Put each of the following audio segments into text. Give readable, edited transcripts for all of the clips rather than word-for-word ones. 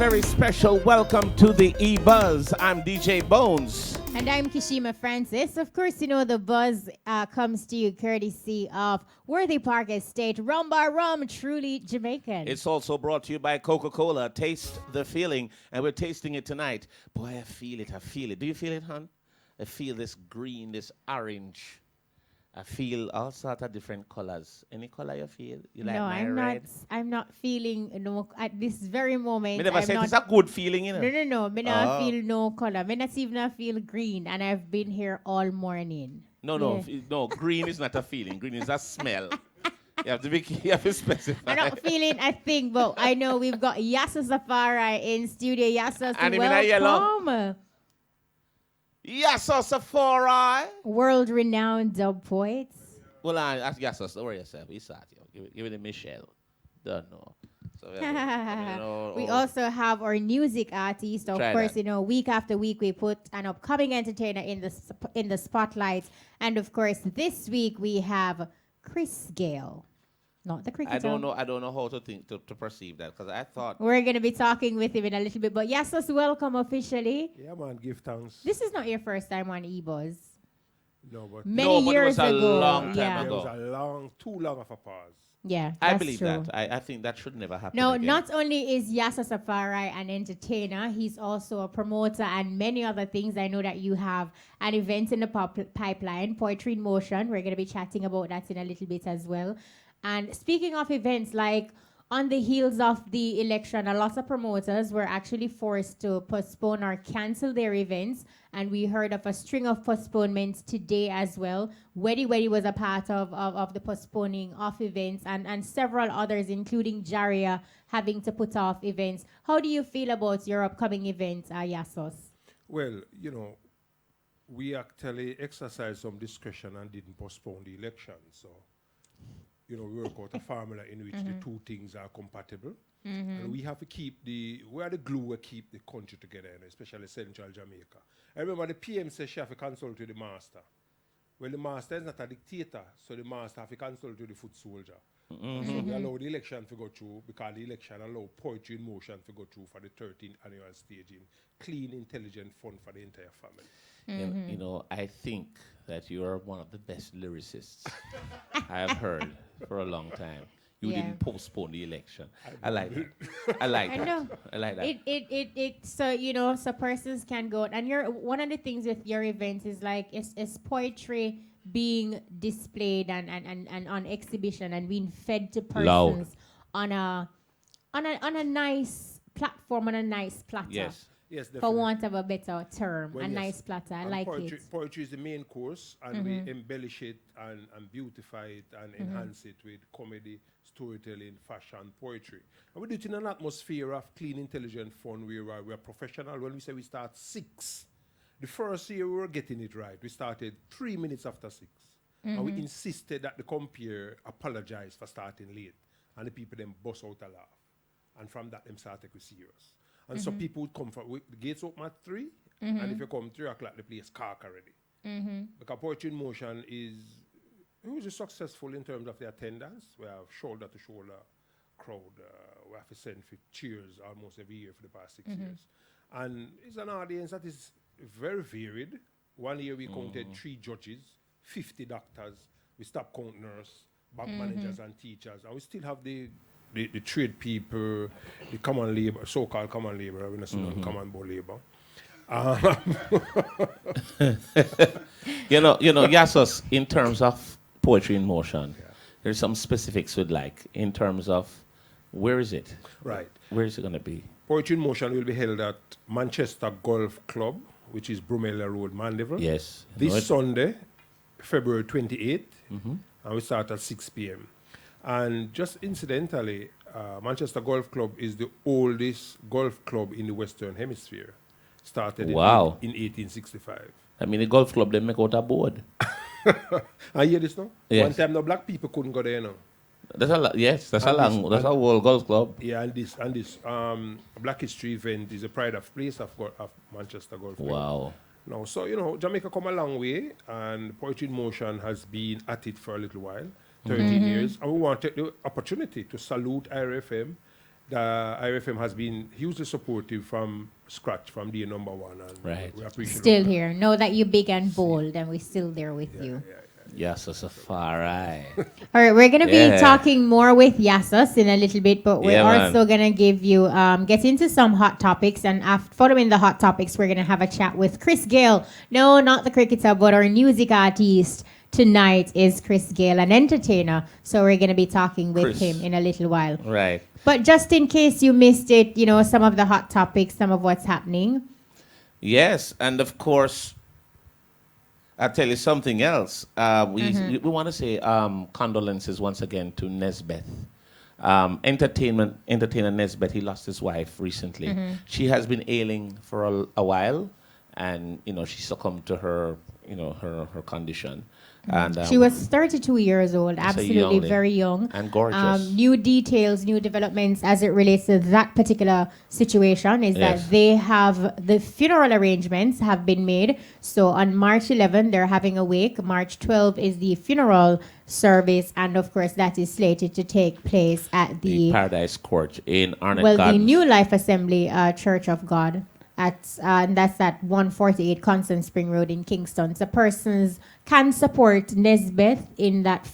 very special welcome to the E-Buzz. I'm DJ Bones. And I'm Kishima Francis. Of course, you know the buzz comes to you courtesy of Worthy Park Estate, rum by rum, truly Jamaican. It's also brought to you by Coca-Cola. Taste the feeling, and we're tasting it tonight. Boy, I feel it. Do you feel it, hon? I feel this green, this orange. I feel all sorts of different colors. Any color you feel? You like no, my I'm red? not. I'm not feeling no at this very moment. Me never I'm said not, it's a good feeling, you know. No. Me not feel no color. Me not even feel green, and I've been here all morning. No. Green is not a feeling. Green is a smell. You have to specify. I'm not feeling a thing, but I know we've got Yasus Afari in studio. Yasus, And him in a yellow. welcome. Yasus Afari. World-renowned dub poets. Well, ask Yasus. Don't worry yourself. He's out here. Give it to Michelle. Don't know. So, We also have our music artist. Of course, you know, week after week we put an upcoming entertainer in the spotlight. And of course, this week we have Chris Gayle. Not the cricketer. I don't know how to think to perceive that, because I thought we're gonna be talking with him in a little bit. But Yasus, welcome officially. Yeah, man, give thanks. This is not your first time on E-Buzz. No, but Many years it was a ago. long time it ago. was too long of a pause. Yeah, I that's believe true. that. I think that should never happen. No, again. not only is Yasus Afari an entertainer, he's also a promoter and many other things. I know that you have an event in the pipeline, Poetry in Motion. We're going to be chatting about that in a little bit as well. And speaking of events, like on the heels of the election, a lot of promoters were actually forced to postpone or cancel their events. And we heard of a string of postponements today as well. Weddy Weddy was a part of the postponing of events, and several others, including Jaria, having to put off events. How do you feel about your upcoming events, Yasus? Well, you know, we actually exercised some discretion and didn't postpone the election. So, you know, we work out a formula in which the two things are compatible. And we have to we are the glue that keep the country together, you know, especially central Jamaica. I remember the PM says she have to consult with the master. Well, the master is not a dictator, so the master have to consult with the foot soldier. So we allow the election to go through, because the election allow Poetry in Motion to go through for the 13th annual staging. Clean, intelligent, fun for the entire family. You know, I think that you are one of the best lyricists I have heard for a long time. You didn't postpone the election. I like that. I like that. I know. I like that. It so you know, so persons can go, and you're one of the things with your events is like it's poetry being displayed and on exhibition and being fed to persons on a nice platform, on a nice platter. Yes, definitely. For want of a better term, Well, a yes. nice platter. I like poetry, it. Poetry is the main course, and we embellish it and beautify it and enhance it with comedy, storytelling, fashion, poetry. And we do it in an atmosphere of clean, intelligent fun. We are professional. When we say we start 6, the first year we were getting it right. We started 3 minutes after 6. And we insisted that the compere apologize for starting late. And the people then bust out a laugh. And from that, them start take it serious. And so people would come from, the gates open at 3, and if you come 3 o'clock, the place cark already. Because Poetry in Motion is hugely successful in terms of the attendance. We have shoulder-to-shoulder crowd. We have to send for cheers almost every year for the past 6 years. And it's an audience that is very varied. One year we counted 3 judges, 50 doctors. We stopped counting nurses, bank managers and teachers. And we still have the trade people, the common labor, so-called common labor, we don't say common board labor. You know, Yasus, in terms of Poetry in Motion, there's some specifics we'd like in terms of where is it? Right. Where is it going to be? Poetry in Motion will be held at Manchester Golf Club, which is Brumella Road, Mandeville. Yes. This Sunday, February 28th, and we start at 6 p.m. And just incidentally, Manchester Golf Club is the oldest golf club in the Western Hemisphere. Started in 1865. I mean, the golf club, they make out a board. I hear this now? Yes. One time, the black people couldn't go there now. That's a whole golf club. Yeah, and this Black History event is a pride of place of Manchester Golf Club. Wow. Now, so, you know, Jamaica come a long way, and Poetry in Motion has been at it for a little while, 13 years. And we want to take the opportunity to salute IRFM the IFM has been hugely supportive from scratch, from day number one. And Right. we appreciate Still all that. here. Know that you're big and bold, and we're still there with you. Yasus Afari. All right, we're gonna be Yeah. talking more with Yasus in a little bit, but we're Yeah, man. also gonna give you get into some hot topics, and following the hot topics, we're gonna have a chat with Chris Gayle. No, not the cricketer, but our music artist tonight is Chris Gayle, an entertainer. So we're gonna be talking with Chris. him in a little while. Right. But just in case you missed it, you know, some of the hot topics, some of what's happening. Yes, and of course, I'll tell you something else. We want to say condolences once again to Nesbeth. Entertainer Nesbeth, he lost his wife recently. She has been ailing for a while, and she succumbed to her her condition. And She was 32 years old, a absolutely young lady. very young. And gorgeous. New details, new developments as it relates to that particular situation is Yes. that they have the funeral arrangements have been made. So on March 11, they're having a wake. March 12 is the funeral service, and of course that is slated to take place at the the Paradise Court in Arnett the Gardens. New Life Assembly Church of God and that's at 148 Constant Spring Road in Kingston. So persons can support Nesbeth in that,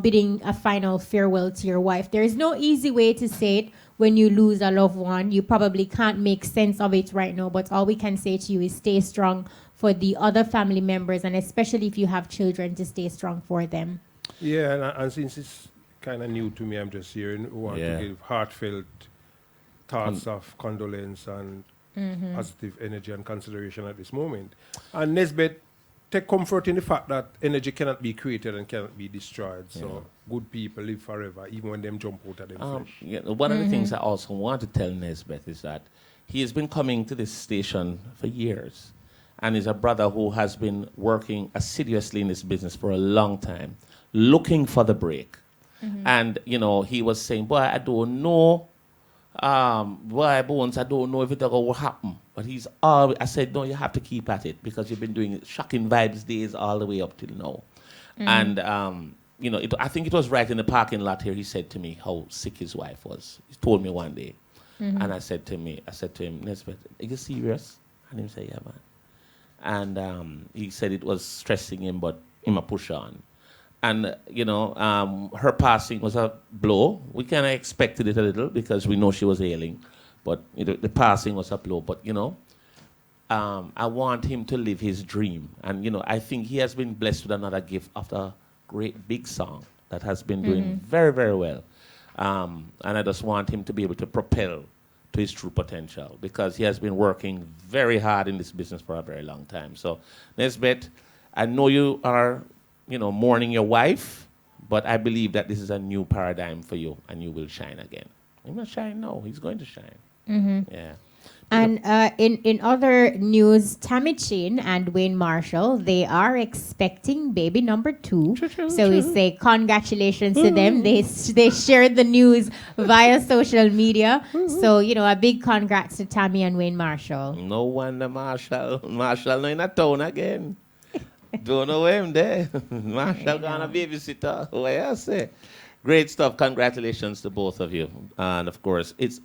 bidding a final farewell to your wife. There is no easy way to say it when you lose a loved one. You probably can't make sense of it right now, but all we can say to you is stay strong for the other family members, and especially if you have children, to stay strong for them. Yeah, and since it's kind of new to me, I'm just here and want Yeah. to give heartfelt thoughts of condolence and positive energy and consideration at this moment. And Nesbeth, take comfort in the fact that energy cannot be created and cannot be destroyed. So good people live forever, even when them jump out of them flesh. One of the things I also want to tell Nesbeth is that he has been coming to this station for years, and is a brother who has been working assiduously in this business for a long time, looking for the break. And he was saying, "Boy, I don't know. Boy, Bones, I don't know if it will happen." But I said, "No, you have to keep at it, because you've been doing Shocking Vibes days all the way up till now." And I think it was right in the parking lot here. He said to me how sick his wife was. He told me one day, and I said to him, "Nesbeth, are you serious?" And he said, "Yeah, man." And he said it was stressing him, but him a push on. And, her passing was a blow. We kind of expected it a little because we know she was ailing. But the passing was a blow. But, I want him to live his dream. And, I think he has been blessed with another gift of a great big song that has been doing very, very well. And I just want him to be able to propel to his true potential, because he has been working very hard in this business for a very long time. So, Nesbeth, I know you are mourning your wife, but I believe that this is a new paradigm for you, and you will shine again. He's not shine now. He's going to shine. Yeah. And in other news, Tammy Chin and Wayne Marshall, they are expecting baby number 2. So we say congratulations to them. They shared the news via social media. So, a big congrats to Tammy and Wayne Marshall. No wonder Marshall no in a town again. Don't know him there. Marshall gonna babysitter. What I say? Great stuff. Congratulations to both of you. And of course, it's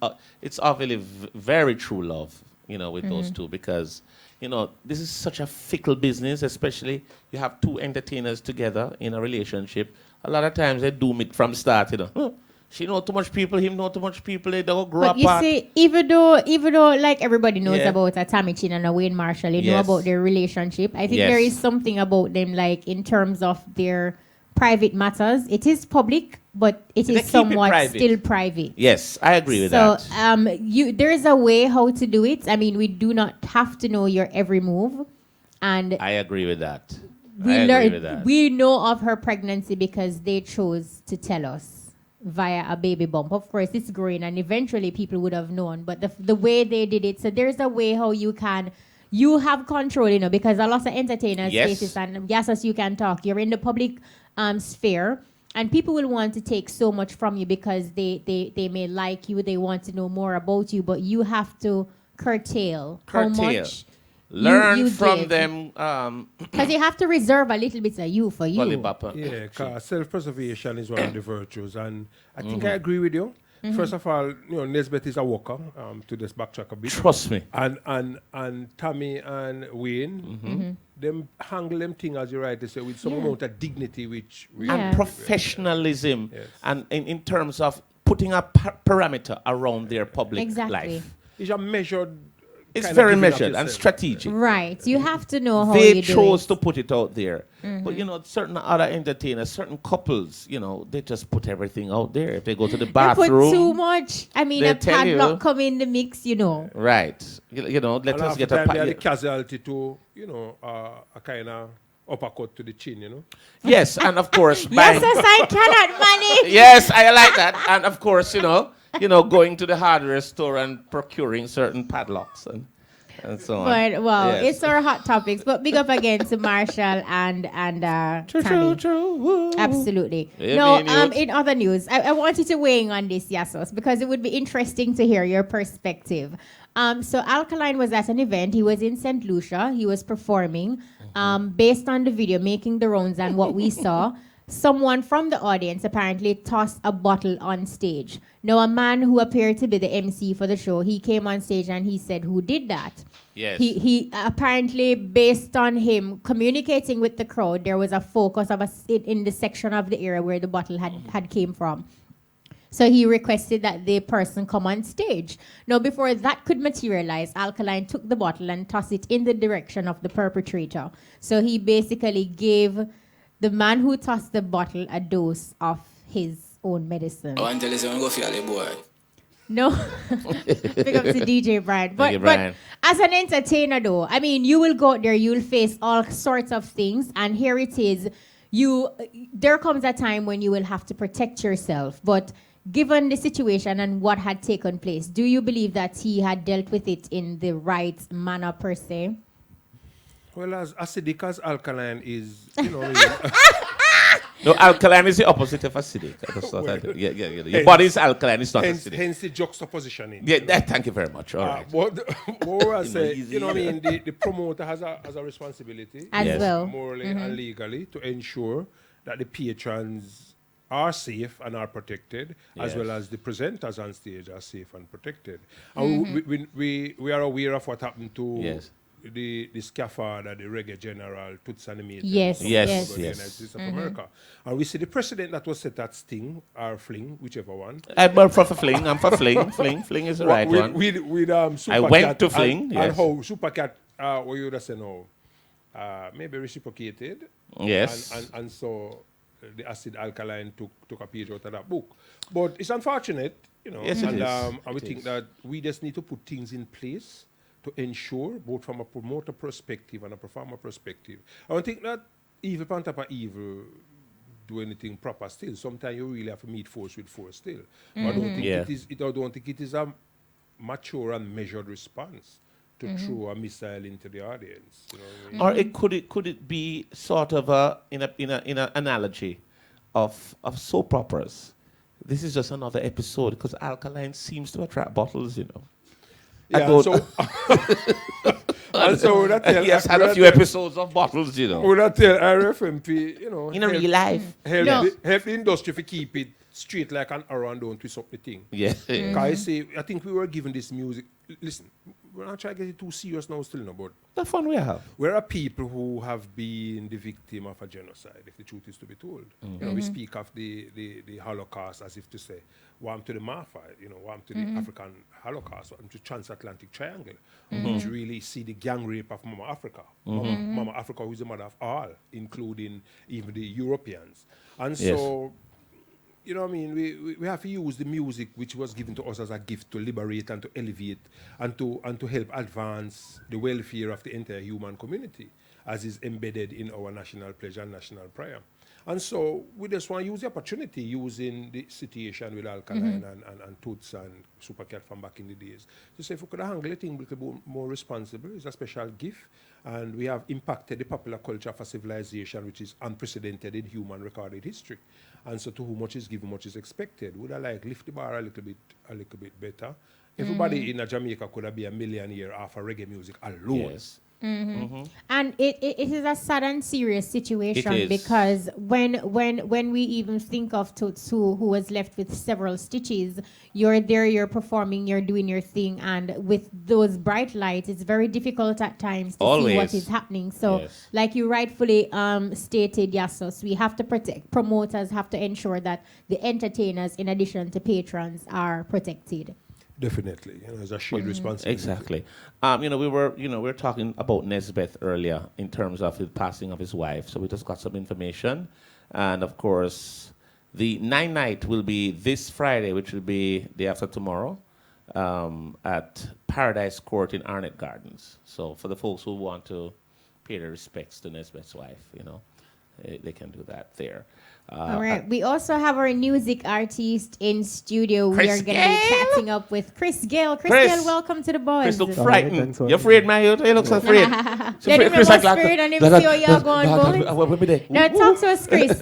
obviously very true love, with those two, because, this is such a fickle business, especially you have two entertainers together in a relationship. A lot of times they doom it from start, She know too much people, him know too much people, they don't grow But you apart. see, even though like everybody knows Yeah. about a Tammy Chin and a Wayne Marshall, you know Yes. about their relationship. I think Yes. there is something about them, like in terms of their private matters. It is public, but it They is keep it somewhat private. still private. Yes, I agree with So that. there is a way how to do it. I mean, we do not have to know your every move, and I agree with that. we I agree learned with that. we know of her pregnancy because they chose to tell us via a baby bump. Of course, it's growing, and eventually people would have known. But the way they did it, so there's a way how you have control, because a lot of entertainers Yes. faces, and Yasus, you can talk. You're in the public sphere, and people will want to take so much from you because they may like you, they want to know more about you, but you have to curtail. How much Learn you from give. them. Because you have to reserve a little bit of you for you. Polly Papa. Yeah, because self-preservation is one of the virtues. And I think I agree with you. First of all, Nesbeth is a worker. To just backtrack a bit. Trust me. And Tammy and Wayne, them handle them thing as you rightly say with some amount of dignity, which we And professionalism, Yes. and in terms of putting a parameter around their public Exactly. life. it's a measured. It's kind of very giving of measured and yourself. strategic. Right. You have to know how They you do chose it. to put it out there. But certain other entertainers, certain couples, they just put everything out there. If they go to the They bathroom, put too much. I mean, they a tell you- padlock come in the mix, right? Let And us half the get a time they are the pa- casualty to, a kind of uppercut to the chin. Yes, and of course, Yes, buying. I cannot manage. Yes, I like that. And of course, going to the hardware store and procuring certain padlocks and so on. But well, Yes. it's our hot topics. But big up again to Marshall and True, Tammy. true. Woo. Absolutely. Yeah, No, me and you. in other news, I want you to weigh in on this, Yasus, because it would be interesting to hear your perspective. So Alkaline was at an event. He was in St. Lucia. He was performing. Based on the video, making the rounds and what we saw, someone from the audience apparently tossed a bottle on stage. Now, a man who appeared to be the MC for the show, he came on stage and he said, "Who did that?" Yes. He apparently, based on him communicating with the crowd, there was a focus of in the section of the area where the bottle had came from. So he requested that the person come on stage. Now, before that could materialize, Alkaline took the bottle and tossed it in the direction of the perpetrator. So he basically gave the man who tossed the bottle a dose of his own medicine. I want to tell you something, go for the boy. No. Pick up to DJ Brian. Thank you, Brian. But as an entertainer, though, I mean, you will go out there, you'll face all sorts of things, and here it is. There comes a time when you will have to protect yourself. But given the situation and what had taken place, do you believe that he had dealt with it in the right manner per se? Well, as acidic as alkaline is, No, alkaline is the opposite of acidic. I just thought I'd- yeah. Your body is alkaline, it's not acidic. hence the juxtapositioning. Yeah, thank you very much. All right. What I say, easy. the promoter has a responsibility, As Yes. well. morally and legally, to ensure that the patrons are safe and are protected, as Yes. well as the presenters on stage are safe and protected. And we are aware of what happened to Yes. the scaffolder, the reggae general, Toots Animated. Yes, Yes, yes. The United States of America. And we see the precedent that was set at Sting or Fling, whichever one. I'm for Fling. I'm for Fling. Fling is the right one. With I went to Fling, and yes. how Supercat, what you would say now, maybe reciprocated. Yes. And so the acid alkaline took a page out of that book. But it's unfortunate, Yes, it and, is. and we think that we just need to put things in place to ensure, both from a promoter perspective and a performer perspective. I don't think that evil on top of evil do anything proper still. Sometimes you really have to meet force with force still. I don't think Yeah. I don't think it is a mature and measured response to throw a missile into the audience. You know what I mean? Or could it be sort of in an analogy of soap operas? This is just another episode because alkaline seems to attract bottles, I Yeah, don't- so and so that tell, Yes, had a few episodes of bottles, would I tell RFMP, in a real life. help, No. help the industry to keep it straight like an arrow and don't twist up the thing. Yeah. I think we were given this music. Listen, we're not trying to get it too serious now still, no, but The fun we have. we're a people who have been the victim of a genocide, if the truth is to be told. We speak of the Holocaust as if to say, warm to the Marfa, warm to the African Holocaust, warm to transatlantic triangle, which really see the gang rape of Mama Africa. Mama Africa, who is the mother of all, including even the Europeans. And Yes. so, you know what I mean? We have to use the music which was given to us as a gift to liberate and to elevate and to help advance the welfare of the entire human community, as is embedded in our national pledge and national prayer. And so we just want to use the opportunity, using the situation with Alkaline and Toots and Supercat from back in the days, to say if we could handle it a little bit more responsible. It's a special gift, and we have impacted the popular culture of a civilization which is unprecedented in human recorded history. And so to whom much is given, much is expected. Would I lift the bar a little bit better? Everybody in Jamaica could have been a millionaire off of reggae music alone. Yes. And it is a sad and serious situation It is. because when we even think of Tutsu, who was left with several stitches, you're there, you're performing, you're doing your thing, and with those bright lights, it's very difficult at times to see what Always. is happening. So, Yes. like you rightfully stated, Yasus, we have to protect, promoters have to ensure that the entertainers, in addition to patrons, are protected. Definitely, there's a shared responsibility. Exactly. We were talking about Nesbeth earlier in terms of the passing of his wife. So we just got some information, and of course, the night will be this Friday, which will be day after tomorrow, at Paradise Court in Arnett Gardens. So for the folks who want to pay their respects to Nesbeth's wife, they can do that there. All right. We also have our music artist in studio. We Chris are going to be Gayle. chatting up with Chris Gayle. Chris Chris. Gayle, welcome to the boys. Chris look thanks frightened. for You afraid, man? You look so afraid. So Let him Chris remove spirit and him see how y'all going, boys. What be there? Now, talk to us, Chris.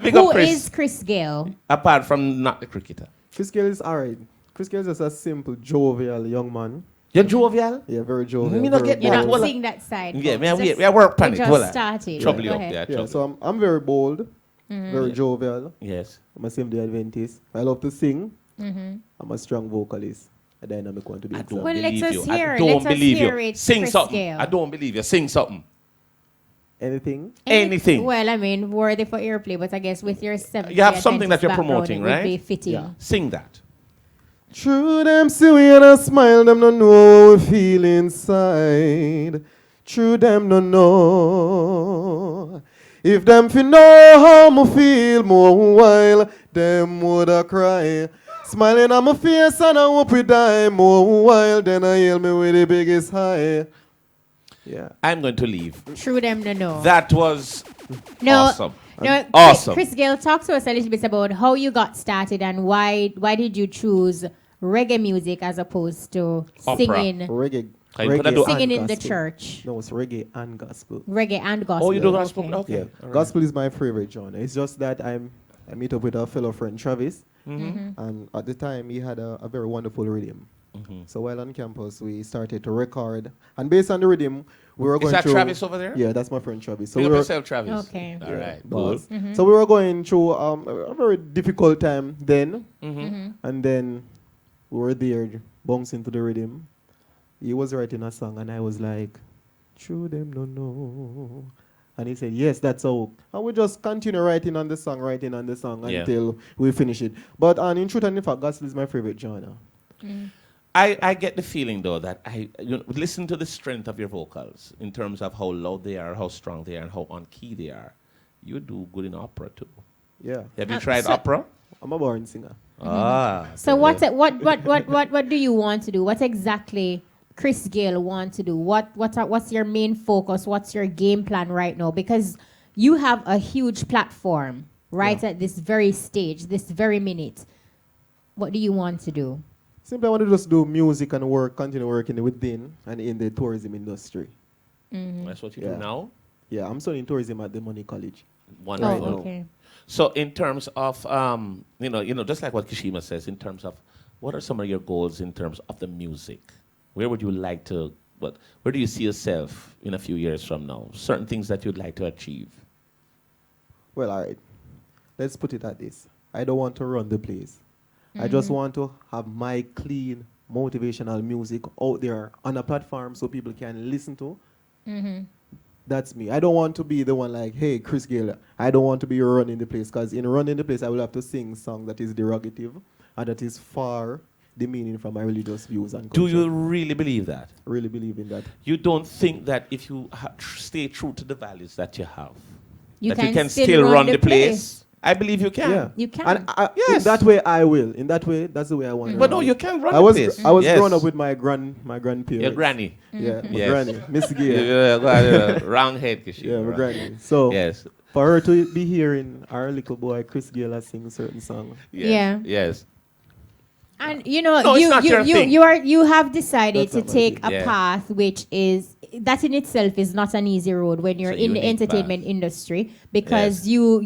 Big Who up, Chris. is Chris Gayle? Apart from not the cricketer. Chris Gayle is alright. Chris Gayle is just a simple, jovial young man. You're jovial? Yeah, very jovial. Me not very get You're that. bold. not Well, seeing that side. Yeah, folks. man, Just- we work we on it. just Hold on. started. Trouble Go you up. ahead. Yeah, Yeah, trouble. so I'm very bold, very jovial. Yes. I'm a Seventh-day Adventist. I love to sing. I'm a strong vocalist. A dynamic one to be I exact. don't Well, let believe us you. hear I it. don't Let us believe hear you. it, Sing Chris something. Gayle. I don't believe you. Sing something. Anything? Anything. Well, I mean, worthy for airplay, but I guess with your 70 You have something that you're promoting, it would right? be fitting. Yeah. Sing that. True, them see we and a smile, them no know what we feel inside. True, them no know. If them fi know how me feel more while, them woulda cry. Smiling on my face and I hope we die more while, then I hail me with the biggest high. Yeah. I'm going to leave. True them to know. That was No, awesome. no, Awesome. Chris Gayle, talk to us a little bit about how you got started and why did you choose reggae music as opposed to Opera. singing Reggae. Can you put that do- singing and in the gospel. church? No, it's reggae and gospel. Reggae and gospel. Oh, you do Yeah. gospel? Okay. Yeah, All right. gospel is my favorite genre. It's just that I meet up with a fellow friend, Travis, and at the time he had a very wonderful rhythm. So while on campus, we started to record, and based on the rhythm, we were Is going that through. Travis over there? Yeah, that's my friend Travis. So Big we up were, yourself, Travis. Okay. All right. boss. Good. So we were going through a very difficult time then, and then we were there, bouncing to the rhythm. He was writing a song, and I was like, "True them no know." And he said, "Yes, that's all." And we just continue writing on the song Yeah. until we finish it. But in truth and in fact, gospel is my favorite genre. I get the feeling though that listen to the strength of your vocals in terms of how loud they are, how strong they are, and how on key they are. You do good in opera too. Yeah, Have you tried so- opera? I'm a born singer. Ah. So what do you want to do? What exactly Chris Gayle want to do? What's your main focus? What's your game plan right now? Because you have a huge platform right at this very stage, this very minute. What do you want to do? Simply, I want to just do music and work, continue working within and in the tourism industry. That's what you Yeah. do now? Yeah, I'm studying tourism at the Money College. Wonderful. Oh, okay. So in terms of just like what Kishima says, in terms of what are some of your goals in terms of the music? Where would you like to where do you see yourself in a few years from now? Certain things that you'd like to achieve. Well, all right. Let's put it at this. I don't want to run the place. I just want to have my clean, motivational music out there on a platform so people can listen to. That's me. I don't want to be the one like, hey, Chris Gayle. I don't want to be running the place, because in running the place, I will have to sing song that is derogative and that is far demeaning from my religious views and Do culture. you really believe that? Really believe in that? You don't think that if you stay true to the values that you have, You that you can can still still run run the the place? I believe you can. Yeah. You can. And Yes. in that way, I will. In that way, that's the way I want to But run no, it. you can run I the was place. I was Yes. growing up with my grandparents. Your granny. Yeah, my Yes. granny, Miss Gayle. Yeah, go ahead, wrong head, Kishima. Yeah, my Wrong granny. head. So Yes. for her to be hearing our little boy Chris Gayle sing certain song, Yes. Yeah. Yes. And you know, No, it's not your thing. you have decided That's to not my take thing. a Yeah. path which is that in itself is not an easy road when you're It's a in the unique entertainment path. industry, because you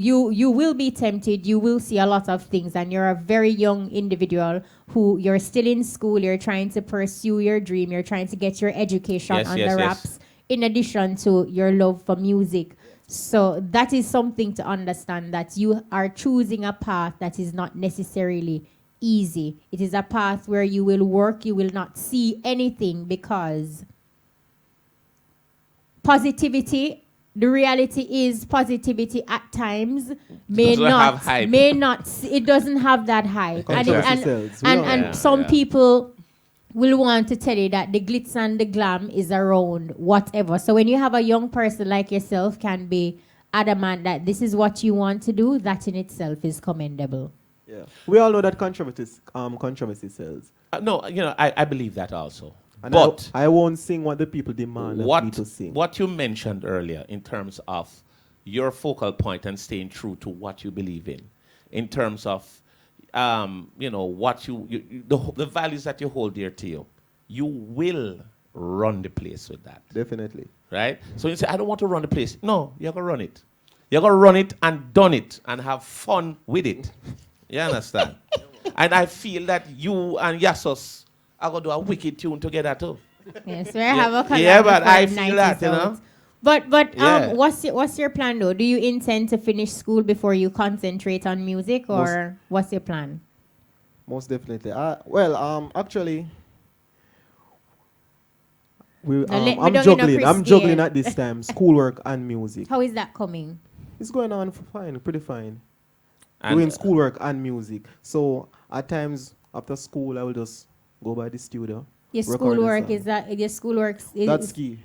will be tempted, you will see a lot of things, and you're a very young individual who you're still in school, you're trying to pursue your dream, you're trying to get your education Yes, on yes, the yes. wraps. in addition to your love for music. So that is something to understand, that you are choosing a path that is not necessarily easy. It is a path where you will work, you will not see anything, because positivity, the reality is positivity at times Doesn't have hype. it doesn't have that hype. Controversy sells. We know And that. some Yeah. people will want to tell you that the glitz and the glam is around whatever. So when you have a young person like yourself can be adamant that this is what you want to do, that in itself is commendable. Yeah. We all know that controversy sells. No, I believe that also. And But I won't sing what the people demand of me to sing. what you mentioned earlier in terms of your focal point and staying true to what you believe in terms of what the values that you hold dear to you, you will run the place with that, Definitely. right? So you say, I don't want to run the place. No, you're gonna run it. You're gonna run it and done it and have fun with it. You understand? And I feel that you and Yasus are gonna do a wicked tune together too. Yes, we have a collab. Yeah, but before I the feel night that, is you know. out. But Yeah. what's your plan though? Do you intend to finish school before you concentrate on music, or what's your plan? Most definitely. Actually, Now let me I'm down in a juggling. I'm Chris juggling Gayle. at this time, schoolwork and music. How is that coming? It's going on fine, pretty fine. And, Doing schoolwork and music. So at times after school, I will just go by the studio. Your record a schoolwork song. is that your schoolwork is That's key.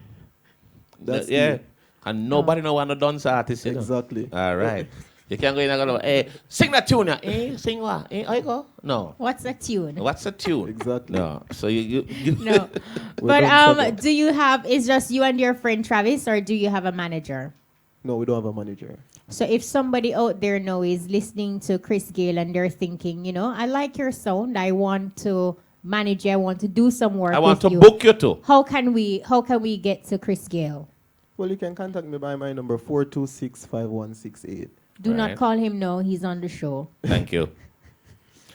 That's yeah. key. And nobody know what a dance artist is. Exactly. All right. You can't go in and go, hey, sing that tune. Sing what? I go? No. What's a tune? What's a tune? Exactly. No. So you No. We But don't stop it. do you have, is just you and your friend Travis, or do you have a manager? No, we don't have a manager. So if somebody out there now is listening to Chris Gayle and they're thinking, I like your sound, I want to manage you, I want to do some work I want with to you. book you too. How can we get to Chris Gayle? Well, you can contact me by my number 426-5168. Do not Right. call him now, he's on the show. Thank you.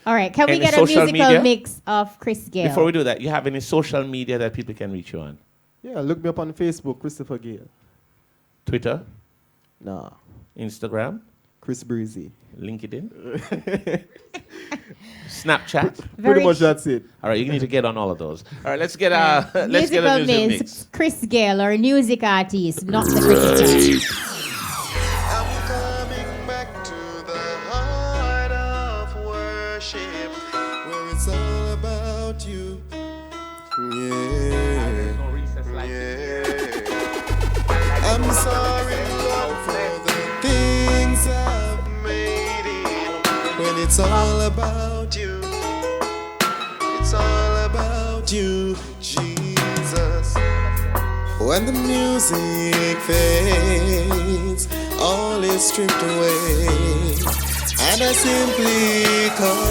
All right, can we Any get a social musical media? mix of Chris Gayle? Before we do that, you have any social media that people can reach you on? Yeah, look me up on Facebook, Christopher Gayle. Twitter, Nah, Instagram, Chris Breezy. LinkedIn, Snapchat. Pretty much that's it. All right, you need to get on all of those. All right, let's get a musical music mix. Chris Gayle, or music artist, not the critical. I'm coming back to the heart of worship, where it's all about you. Yeah. I'm sorry, Lord, for the things I've made it. When it's all about you, it's all about you, Jesus. When the music fades, all is stripped away, and I simply come,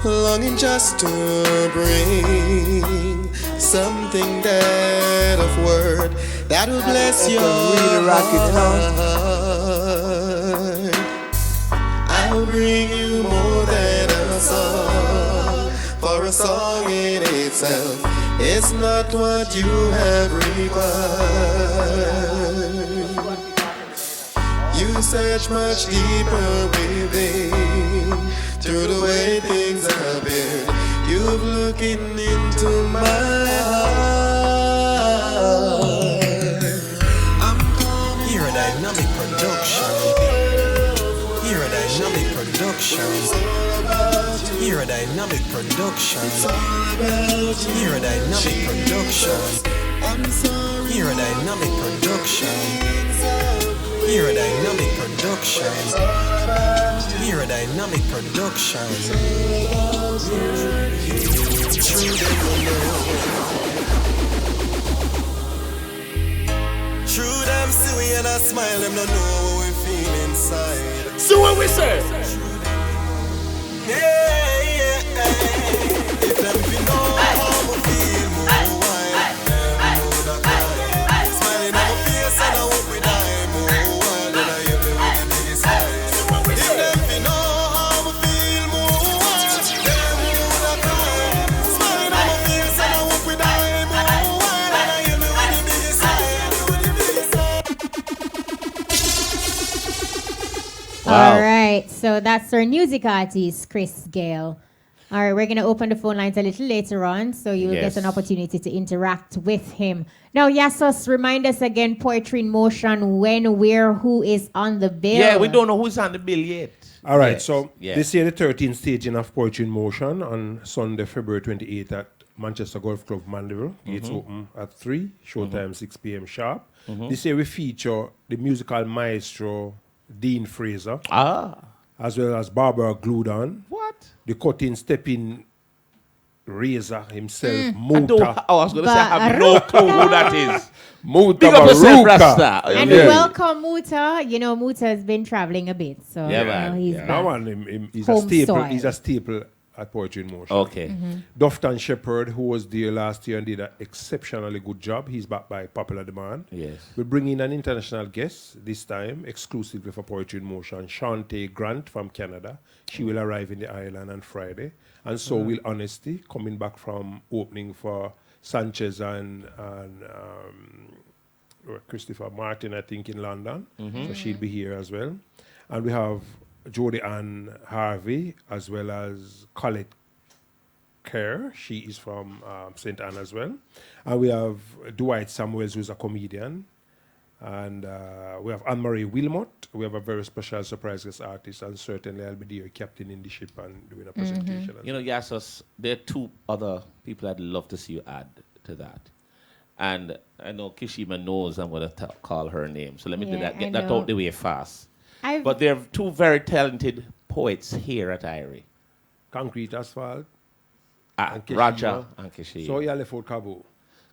longing just to bring something that of word that will bless your heart. I'll bring you more than a song, for a song in itself is not what you have required. You search much deeper within, through the way things have been. You've looked into my heart. I'm coming. Here a dynamic production. Here a dynamic production. Here a dynamic production. Here a dynamic production. I'm sorry. Here a dynamic production. Here a dynamic production. Here a dynamic production. True them see we and I smile, them don't know what we feel inside. So what we say? Yeah. If them be know how we feel, more wine, them would have cried. Smiling on my face and I hope we die, more wine than I ever with the biggest smile. If them be know how we feel, more wine, them would have cried. Smiling on my face and I Wow. All right, so that's our music artist, Chris Gayle. All right, we're going to open the phone lines a little later on, so you'll get an Yes. opportunity to interact with him. Now, Yasus, remind us again, Poetry in Motion, when, where, who is on the bill? Yeah, we don't know who's on the bill yet. All right, Yes, so yeah. this year the 13th staging of Poetry in Motion on Sunday, February 28th at Manchester Golf Club, Mandeville. Gates open at 3, showtime 6 p.m. sharp. This year we feature the musical maestro Dean Fraser, as well as Barbara Gludon, What? the cutting stepping Razor himself, I Muta. was going to say, I have no clue who that is. Muta Big up yourself, Baruka. Rasta. And Yeah. welcome, Muta. You know, Muta has been traveling a bit, so Yeah, you know, man. he's Yeah. That back. one, he's Home a staple. soil. He's a staple at Poetry in Motion. Okay. Dufton Shepherd, who was there last year and did an exceptionally good job. He's back by popular demand. Yes. We bring in an international guest this time, exclusively for Poetry in Motion, Shantae Grant from Canada. She will arrive in the island on Friday. And so will Honesty, coming back from opening for Sanchez and Christopher Martin, I think, in London. So she'll be here as well. And we have Jodie Ann Harvey, as well as Colette Kerr. She is from St. Anne as well. And we have Dwight Samuels, who's a comedian. And we have Anne-Marie Wilmot. We have a very special surprise guest artist. And certainly I'll be there captaining the ship and doing a presentation. as You know, Yasus, there are 2 other people I'd love to see you add to that. And I know Kishima knows I'm going to call her name. So let me do Yeah, that. Get I that know. out the way fast. I've- But there are 2 very talented poets here at Irie. Concrete Asphalt. And Kishima. Raja and Kishima. So you left out Cabo.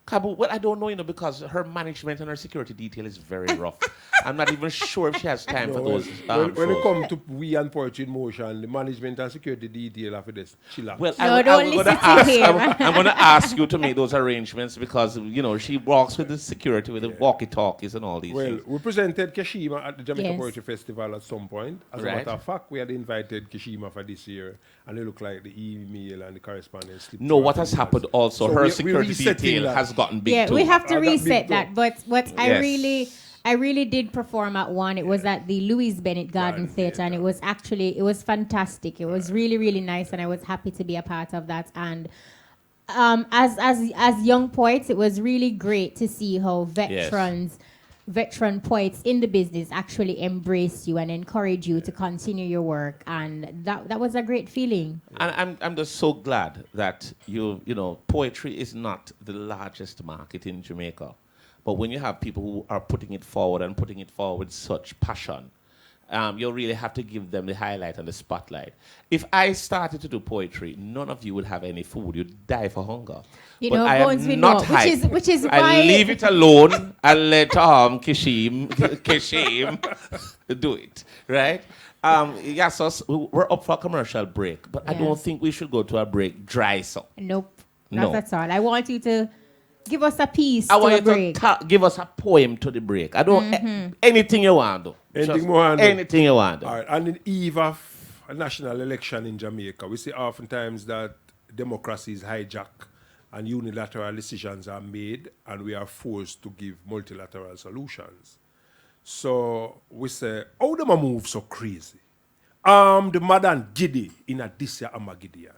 Kabu, well, I don't know, because her management and her security detail is very rough. I'm not even sure if she has time for those. When it shows. comes to we and Poetry in Motion, the management and security detail after this, chill out. Well, No, don't I'm listen gonna to ask. him. I'm going to ask you to make those arrangements because she walks with the security, with the walkie-talkies and all these Well, things. we presented Kishima at the Jamaica Yes. Poetry Festival at some point. As a Right. matter of fact, we had invited Kishima for this year, and it looked like the email and the correspondence slipped. No, through what our has fingers. happened also, So her we security resetting detail that. has gotten big Yeah, too. we have to That big reset too. that. But what Yes. I really did perform at one. It was at the Louis Bennett Garden Theatre, and it was fantastic. It was really, really nice, and I was happy to be a part of that. And as young poets, it was really great to see how veteran poets in the business actually embrace you and encourage you to continue your work, and that was a great feeling. And I'm just so glad that poetry is not the largest market in Jamaica. But when you have people who are putting it forward with such passion, you really have to give them the highlight and the spotlight. If I started to do poetry, none of you would have any food. You'd die for hunger. You But know, I Bones, am we not know, hype. which is I why leave it alone and let Kishim do it, right? Yasus, we're up for a commercial break, but I Yes. don't think we should go to a break dry, so. Nope, No. not at all. I want you to give us a piece I to want a you break. to give us a poem to the break. I don't, anything you want to do. Anything Just you want to do. Anything you want to do. All right, and the eve of a national election in Jamaica, we see oftentimes that democracy is hijacked and unilateral decisions are made, and we are forced to give multilateral solutions. So we say, how them a move so crazy? The mad and giddy in a this year Amagideon.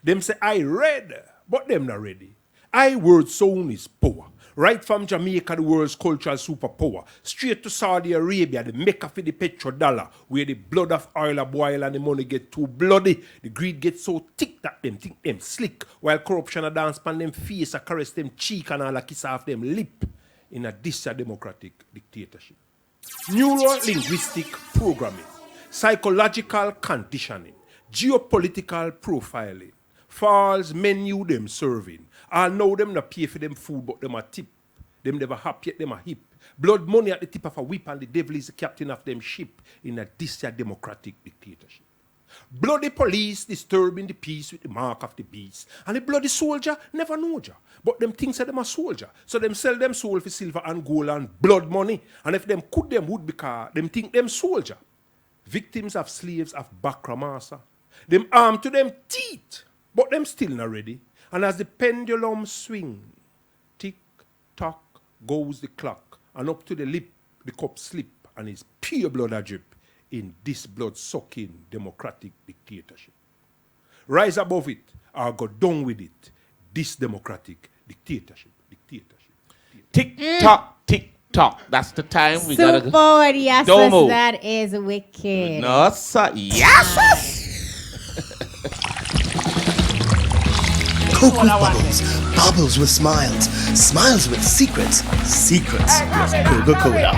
Them say, I read, but them not ready. I word sound is power. Right from Jamaica, the world's cultural superpower, straight to Saudi Arabia, the mecca for the petrodollar, where the blood of oil a boil and the money get too bloody. The greed gets so thick that them think them slick, while corruption a dance pan them face, a caress them cheek and all a kiss off them lip in a democratic dictatorship. Neuro-linguistic programming, psychological conditioning, geopolitical profiling, false menu them serving. I know them not pay for them food, but them a tip. Them never happy yet them a hip. Blood money at the tip of a whip, and the devil is the captain of them ship in a democratic dictatorship. Bloody police disturbing the peace with the mark of the beast. And the bloody soldier never know ya. But them thinks that them a soldier. So them sell them soul for silver and gold and blood money. And if them could them would because them think them soldier. Victims of slaves of Bakramasa. Them armed to them teeth. But them still not ready. And as the pendulum swing, tick, tock, goes the clock. And up to the lip, the cup slip. And his pure blood a drip in this blood-sucking democratic dictatorship. Rise above it or go down with it. This democratic dictatorship. Tick tock, tick tock. That's the time we Super gotta go. Yasus, Domo. that is wicked. No, sir. Yasus! Coke with bubbles, bubbles with smiles, smiles with secrets, secrets with Coca-Cola.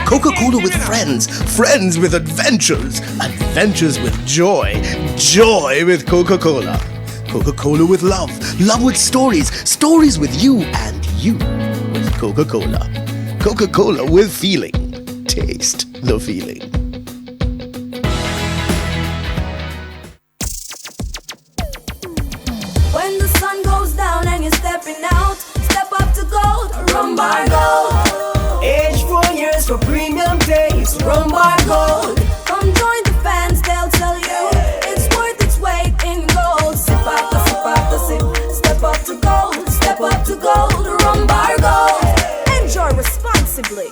Coca-Cola with friends, friends with adventures, adventures with joy, joy with Coca-Cola. Coca-Cola with love, love with stories, stories with you, and you with Coca-Cola. Coca-Cola with feeling. Taste the feeling. When the sun goes down and you're stepping out, step up to gold, Rumbar Gold. Age 4 years for premium taste, Rumbar Gold. Come join the fans, they'll tell you it's worth its weight in gold. Sip after sip, step up to gold, Rumbar Gold. Enjoy responsibly.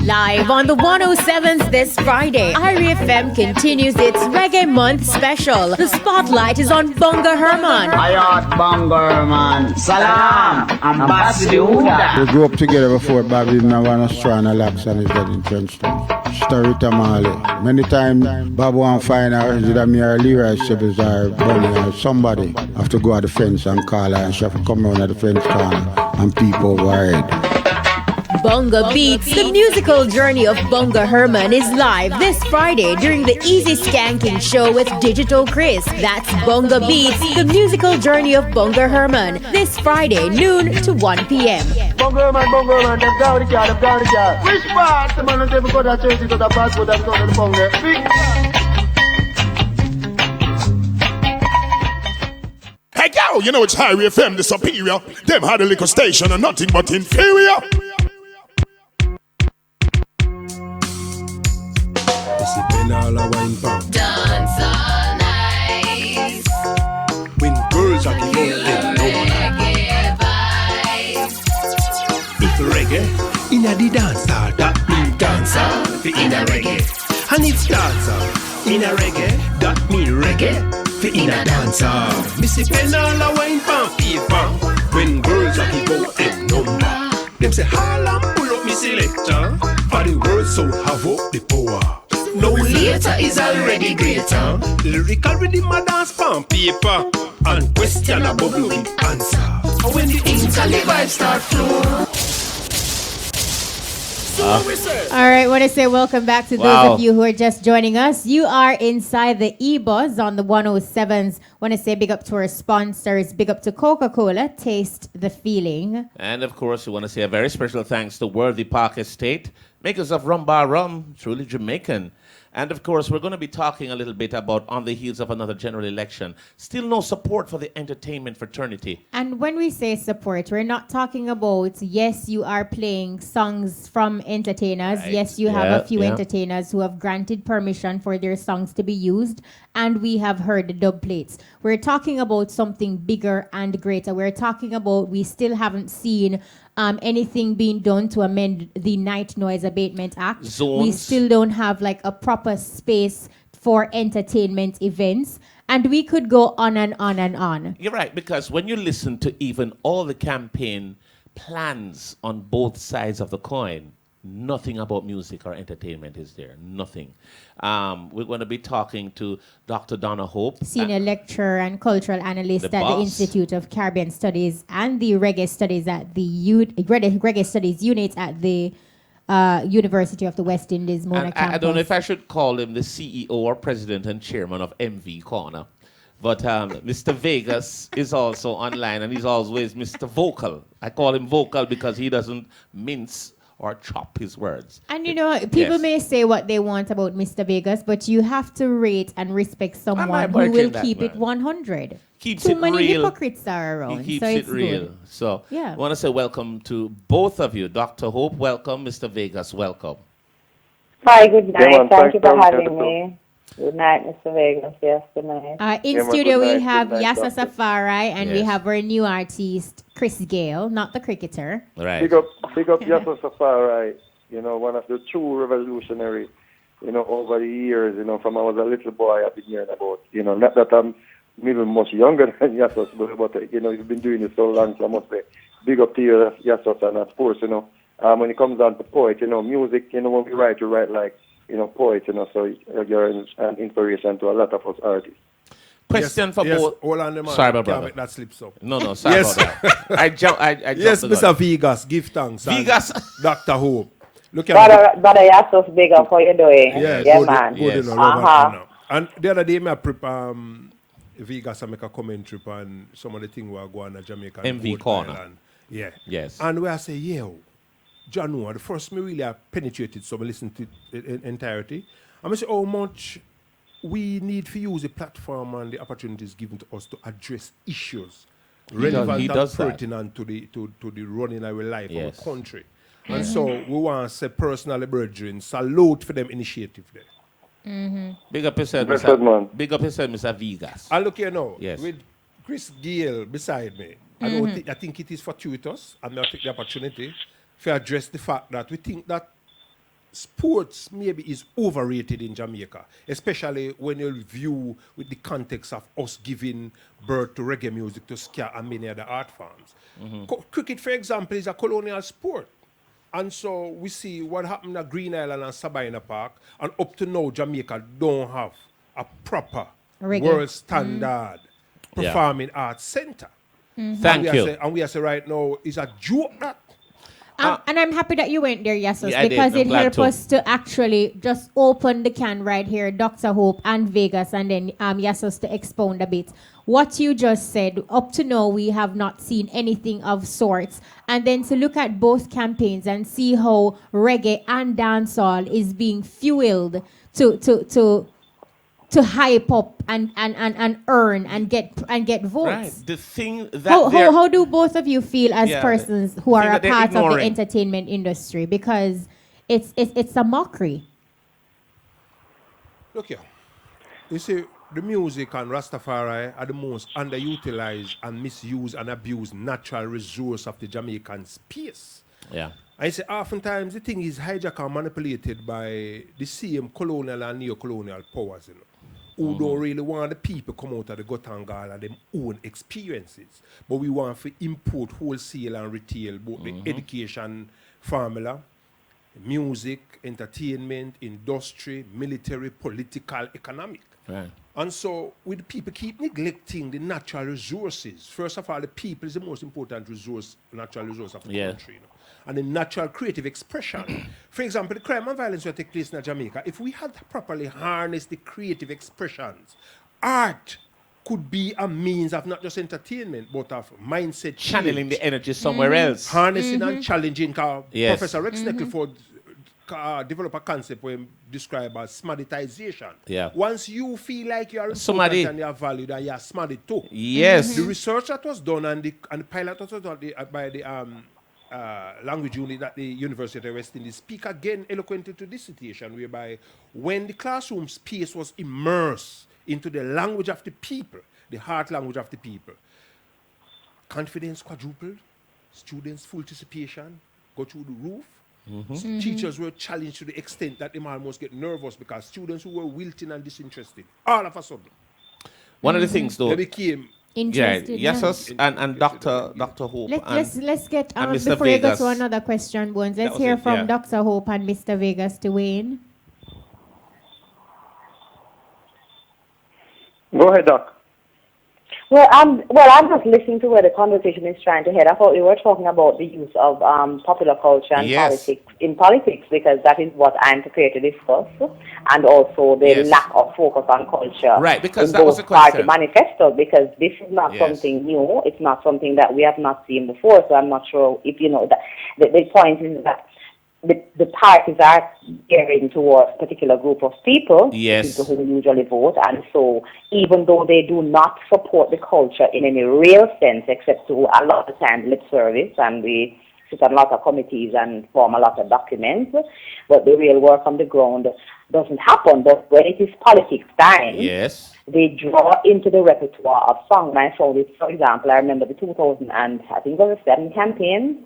Live on the 107s this Friday, Irie FM continues its Reggae Month special. The spotlight is on Bonga Herman. Ayat Bonga man. Salam. Ambassador. We grew up together before Bobby Nawana Strana Labs and his dad in Trenchtown. Story Tamale. Many times Bob won't find out that me or Leroy Siblings or Bunny or somebody have to go at the fence and call her and she have to come around at the fence corner and peep over her head. Bonga Beats, the musical journey of Bonga Herman, is live this Friday during the Easy Skanking Show with Digital Chris. That's Bonga Beats, the musical journey of Bonga Herman, this Friday, noon to 1 p.m. Bonga man, them down the car. Which part? The man who never got that change to the passport that's going to the Bonga. Hey, yo, you know it's Irie FM, the superior. Them had a liquor station and nothing but inferior. All a wine pump. Dance all night. When girls are giving them Reggae vibes. If reggae in a the dance hall, that mean dancer fi in a reggae. And if dancer in a reggae, that mean reggae fi in a dancer. Missy pen all a wine pump paper. When girls are give out them number, them say Harlem pull up me selector. For the words so have up the power. No later is already greater. Lyrical rhythm a dance pan paper. And question a bubble with answer. And when the Italy vibes start flow. So what we say? All right, want to say welcome back to those of you who are just joining us. You are inside the E-Buzz on the 107s. Want to say big up to our sponsors, big up to Coca-Cola, taste the feeling. And of course, we want to say a very special thanks to Worthy Park Estate, makers of Rumbar Rum, truly Jamaican. And of course, we're going to be talking a little bit about on the heels of another general election. Still no support for the entertainment fraternity. And when we say support, we're not talking about, yes, you are playing songs from entertainers. Right. Yes, you have a few entertainers who have granted permission for their songs to be used. And we have heard the dub plates. We're talking about something bigger and greater. We're talking about we still haven't seen anything being done to amend the Night Noise Abatement Act. Zones. We still don't have like a proper space for entertainment events. And we could go on and on and on. You're right, because when you listen to even all the campaign plans on both sides of the coin, nothing about music or entertainment is there. Nothing. We're going to be talking to Dr. Donna Hope. Senior lecturer and cultural analyst at the boss. Institute of Caribbean Studies and the Reggae Studies at the Reggae Studies unit at the University of the West Indies, Mona And campus. I don't know if I should call him the CEO or president and chairman of MV Corner. But Mr. Vegas is also online, and he's always Mr. Vocal. I call him Vocal because he doesn't mince or chop his words. And you know, people may say what they want about Mr. Vegas, but you have to rate and respect someone who will keep it 100. Keeps Too it many real. hypocrites are around. He keeps so it it's real. good. So Yeah. I want to say welcome to both of you. Dr. Hope, welcome. Mr. Vegas, welcome. Hi, good night. man, Thank you for thanks, having me. Good night, Mr. Vegas. Yes, good night. In Yeah, studio, good we night, have good night, Yasus doctor. Afari, and we Yes. have our new artist, Chris Gayle, not the cricketer. Right. Big up Yasus Afari, one of the true revolutionary, over the years, from I was a little boy, I've been hearing about, not that I'm even much younger than Yasus, but you've been doing it so long, so I must say, big up to you, Yasus, and of course, when it comes down to poet, music, when we write like, poets, so you're an inspiration to a lot of us artists. Question for yes, both. Hold on, the man. Sorry, my Can't brother. make that slip so. No, sorry Yes. about that. I jumped Yes, the Mr. gun. Vegas, give thanks. and Vegas. Dr. Hope. Look at Brother Yasus, big up, how you doing? Yeah, Yeah, good, man. good, love and honor. And the other day, I prep Vegas and make a commentary on some of the things we are going to Jamaica. and MV Port Corner. Island. Yeah. Yes. And where I say, John, the first me really I penetrated, so I listened to it in entirety. And I say, how much we need to use the platform and the opportunities given to us to address issues relevant he and does that. pertinent to the running of our life Yes. of our country. And so we want to say personally, brethren, salute for them initiative there. Big up yourself, Blessed man. Big up yourself, Mr. Vegas. And look here now, Yes. with Chris Gayle beside me, I think it is fortuitous, and I'll take the opportunity to address the fact that we think that sports maybe is overrated in Jamaica, especially when you view with the context of us giving birth to reggae music, to ska and many other art forms. Cricket, for example, is a colonial sport. And so we see what happened at Green Island and Sabina Park, and up to now, Jamaica don't have a proper Reggae. world standard performing arts center. Thank you. And we are saying right now, is a joke that. And I'm happy that you went there, Yasus, Yeah, I did. because I'm it glad helped too. us to actually just open the can right here, Dr. Hope and Vegas, and then Yasus to expound a bit. What you just said, up to now, we have not seen anything of sorts. And then to look at both campaigns and see how reggae and dancehall is being fueled to hype up and earn and get votes. Right. The thing that How do both of you feel as Yeah, persons the who are thing a that they're part of the ignoring. entertainment industry? Because it's a mockery. Look here. You see, the music and Rastafari are the most underutilized and misused and abused natural resource of the Jamaican space. Yeah. I say oftentimes the thing is hijacked and manipulated by the same colonial and neo-colonial powers, who don't really want the people come out of the gut and gall and them own experiences. But we want to import wholesale and retail, both the education formula, music, entertainment, industry, military, political, economic. Right. And so, with people keep neglecting the natural resources. First of all, the people is the most important resource, natural resource of the country. And the natural creative expression. For example, the crime and violence that take place in Jamaica, if we had properly harnessed the creative expressions, art could be a means of not just entertainment, but of mindset Channeling change. the energy somewhere else. Harnessing and challenging. Yes. Professor Rex Neckleford develop a concept where he describe as smartitization. Yeah. Once you feel like you are Somebody. important and you are valued and you are smarted too. Yes. The research that was done and the pilot that was done by the language unit at the University of West Indies speak again eloquently to this situation, whereby when the classroom space was immersed into the language of the people, the heart language of the people, confidence quadrupled, students' full participation go through the roof. Teachers were challenged to the extent that they might almost get nervous because students who were wilting and disinterested, all of a sudden, One of the things, though, they became Interested. Yasus and Dr. Hope. Let's get and Mr. before you go Vegas. to another question, Bones. Let's was hear it, from yeah. Dr. Hope and Mr. Vegas to Wayne. Go ahead, Doc. Well, I'm just listening to where the conversation is trying to head. I thought we were talking about the use of popular culture and Yes. politics because that is what I'm prepared to discuss, and also the Yes. lack of focus on culture. Right, because in that was both the question. party manifestos. Because this is not Yes. something new. It's not something that we have not seen before. So I'm not sure if you know that. The point is that the parties are gearing towards a particular group of people, Yes. people who usually vote, and so even though they do not support the culture in any real sense, except to a lot of the time lip service, and we sit on a lot of committees and form a lot of documents, but the real work on the ground doesn't happen. But when it is politics time, Yes. they draw into the repertoire of songs. I found it, for example, I remember the 2000 and I think it was a 7 campaign.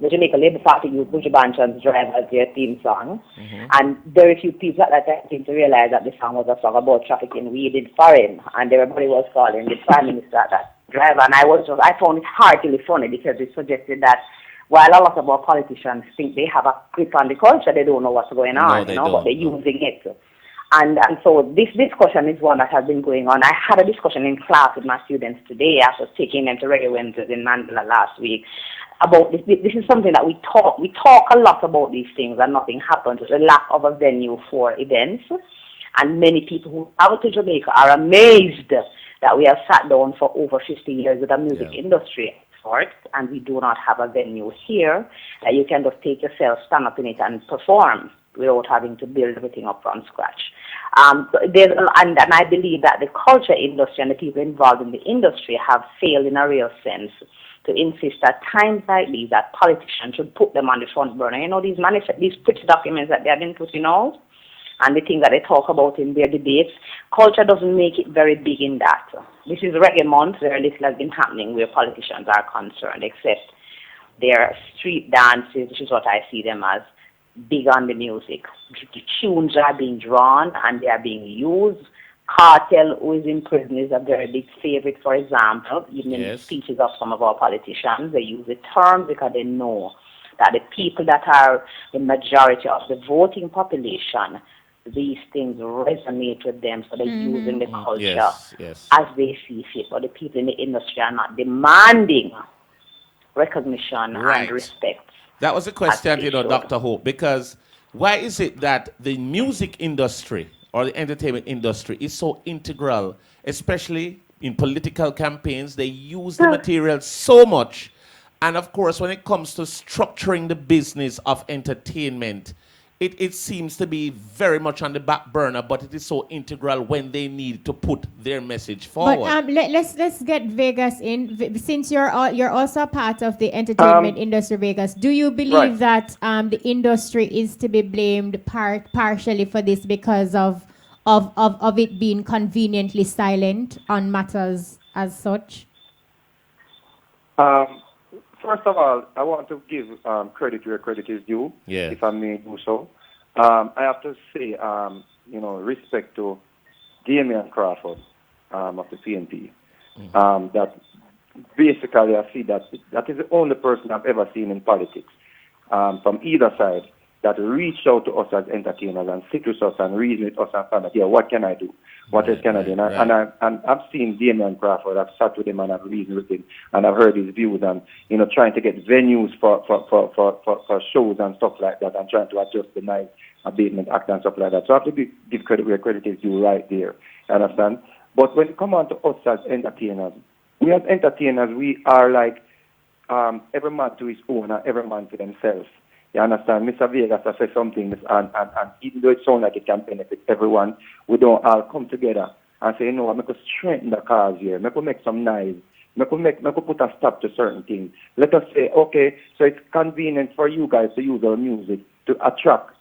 The Jamaica Labour Party used Buju Banton's Drive as their theme song. And very few people at that time seemed to realize that the song was a song about trafficking weed in foreign. And everybody was calling the Prime Minister that driver. And I found it heartily funny because it suggested that while a lot of our politicians think they have a grip on the culture, they don't know what's going on, but they're using it. And so this discussion is one that has been going on. I had a discussion in class with my students today after taking them to Reggae Wednesdays in Mandela last week about this. This is something that we talk a lot about these things and nothing happens. The lack of a venue for events. And many people who travel to Jamaica are amazed that we have sat down for over 50 years with the music industry and we do not have a venue here that you can just take yourself, stand up in it and perform without having to build everything up from scratch. And I believe that the culture industry and the people involved in the industry have failed in a real sense to insist at times like these that politicians should put them on the front burner. You know, these pretty documents that they have been putting out and the things that they talk about in their debates, culture doesn't make it very big in that. This is Reggae Month. Very little has been happening where politicians are concerned, except their street dances, which is what I see them as, big on the music. The tunes are being drawn and they are being used. Cartel, who is in prison, is a very big favorite, for example. Even in the speeches of some of our politicians, they use the term because they know that the people that are the majority of the voting population, these things resonate with them, so they're using the culture as they see fit. But the people in the industry are not demanding recognition and respect. That was a question, Dr. Hope, because why is it that the music industry or the entertainment industry is so integral, especially in political campaigns? They use the material so much. And of course, when it comes to structuring the business of entertainment, it seems to be very much on the back burner, but it is so integral when they need to put their message forward. But let's get Vegas in. Since you're also a part of the entertainment industry, Vegas, do you believe that the industry is to be blamed partially for this because of it being conveniently silent on matters as such? First of all, I want to give credit where credit is due, if I may do so. I have to say, respect to Damian Crawford of the PNP. That basically I see that is the only person I've ever seen in politics from either side that reached out to us as entertainers and sit with us and reason with us and find out, what can I do? What else can I do? And I've seen Damian Crawford. I've sat with him and I've reasoned with him and I've heard his views and, trying to get venues for shows and stuff like that and trying to adjust the Night Abatement Act and stuff like that. So I have to give credit where credit is due right there. You understand? But when it comes on to us as entertainers, we as entertainers, we are like every man to his own and every man to themselves. You understand? Mr. Vegas has said something, and even though it sounds like it can benefit everyone, we don't all come together and say, I'm going to strengthen the cause here. I'm going to make some noise. I'm going to put a stop to certain things. Let us say, okay, so it's convenient for you guys to use our music to attract,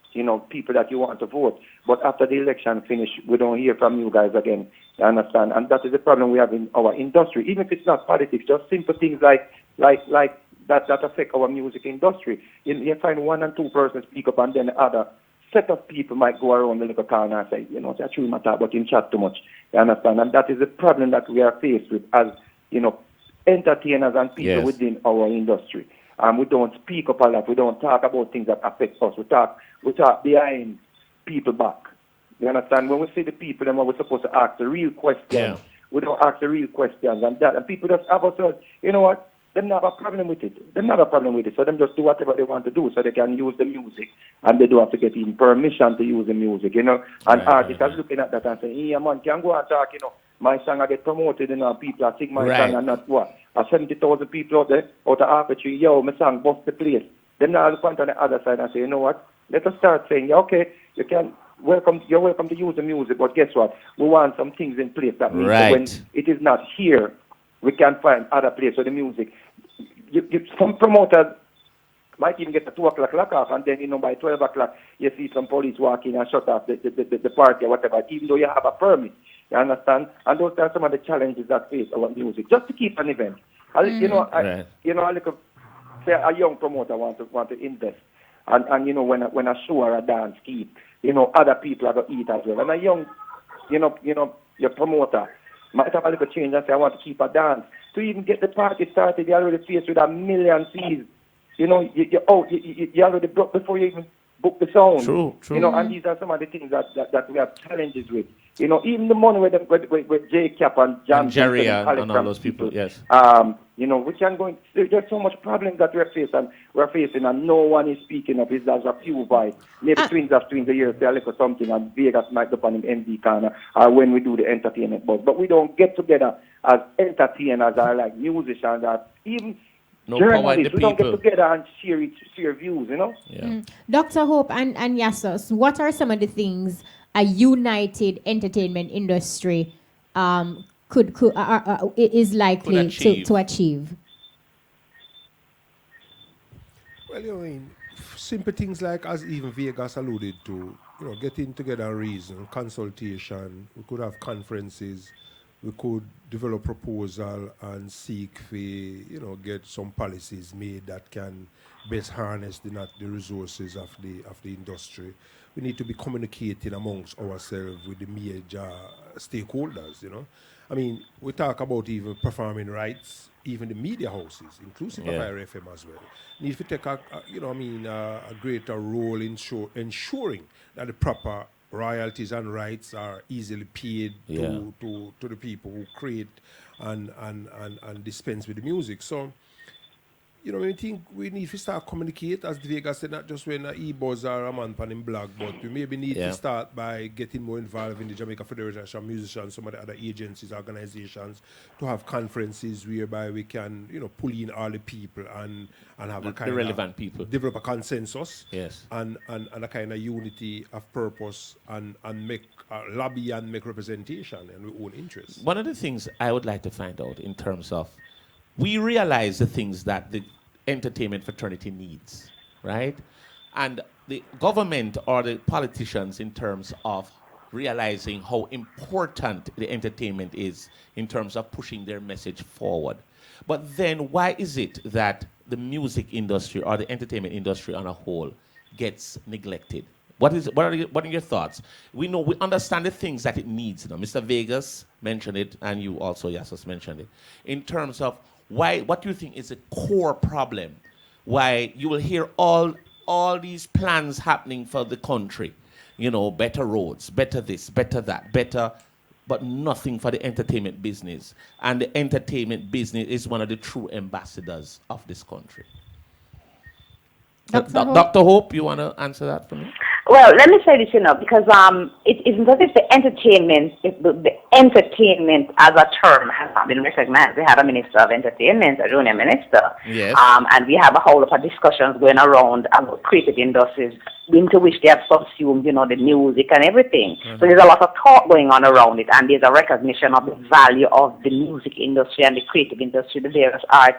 people that you want to vote. But after the election finish, we don't hear from you guys again. You understand? And that is the problem we have in our industry. Even if it's not politics, just simple things like that affect our music industry. You find one and two persons speak up and then the other set of people might go around the little corner and say, that's true matter, but you chat too much. You understand? And that is the problem that we are faced with as, entertainers and people within our industry. We don't speak up a lot. We don't talk about things that affect us. We talk behind people back. You understand? When we see the people, then we're supposed to ask the real questions. We don't ask the real questions and people just have us, you know what? They don't have a problem with it. So them just do whatever they want to do so they can use the music and they don't have to get even permission to use the music, And artists are looking at that and saying, yeah, man, can go and talk, my song I get promoted, people are sing my song and not what? 70,000 people out there, out of half a tree, my song bust the place. Then now I'll point on the other side and say, you know what? Let us start saying, okay, you're welcome to use the music, but guess what? We want some things in place that means that when it is not here, we can find other place for the music. Some promoters might even get the 2 o'clock lock off, and then, by 12 o'clock, you see some police walking and shut off the party or whatever, even though you have a permit. You understand? And those are some of the challenges that face our music, just to keep an event. A young promoter want to invest, and when a show or a dance keep, other people are going to eat as well. And a young, your promoter might have a little change and say, I want to keep a dance. To even get the party started, you're already faced with a million fees. You already broke before you even book the sound. True. And these are some of the things that we have challenges with. Even the money with J Cap and John Jerry and all those people, yes. We can go. There's so much problems that we're facing, and no one is speaking up. It's just a few voices. Maybe Twins a year, say a little something, and Vegas might up on him MD corner, or when we do the entertainment buzz. But we don't get together as entertainers or like musicians or even journalists. We don't get together and share views, Yeah. Dr. Hope and Yasus, what are some of the things a united entertainment industry is likely to achieve? Well, simple things like, as even Vegas alluded to, getting together and reason, consultation. We could have conferences. We could develop proposal and seek for, get some policies made that can best harness the resources of the industry. We need to be communicating amongst ourselves with the major stakeholders, we talk about even performing rights, even the media houses, inclusive of RFM as well, need to take a greater role in ensuring that the proper royalties and rights are easily paid to the people who create and dispense with the music. So, I think we need to start communicate, as Vegas said, not just when a e-buzz or a man pan in blog, but we maybe need to start by getting more involved in the Jamaica Federation of Musicians, some of the other agencies, organizations, to have conferences whereby we can, pull in all the people and have a kind of relevant people, develop a consensus, yes, and a kind of unity of purpose and make lobby and make representation and our own interests. One of the things I would like to find out in terms of, we realize the things that the entertainment fraternity needs, right? And the government or the politicians, in terms of realizing how important the entertainment is in terms of pushing their message forward. But then why is it that the music industry or the entertainment industry on a whole gets neglected? What are your thoughts? We understand the things that it needs. Mr. Vegas mentioned it, and you also, Yasus, mentioned it. In terms of what do you think is the core problem? Why you will hear all these plans happening for the country, better roads, better this, better that, better, but nothing for the entertainment business. And the entertainment business is one of the true ambassadors of this country. Dr. Hope, you want to answer that for me? Well, let me say this, because it isn't as if the entertainment as a term has not been recognized. We have a minister of entertainment, a junior minister, yes, and we have a whole lot of discussions going around about creative industries into which they have subsumed, the music and everything. Mm-hmm. So there's a lot of talk going on around it, and there's a recognition of the value of the music industry and the creative industry, the various arts,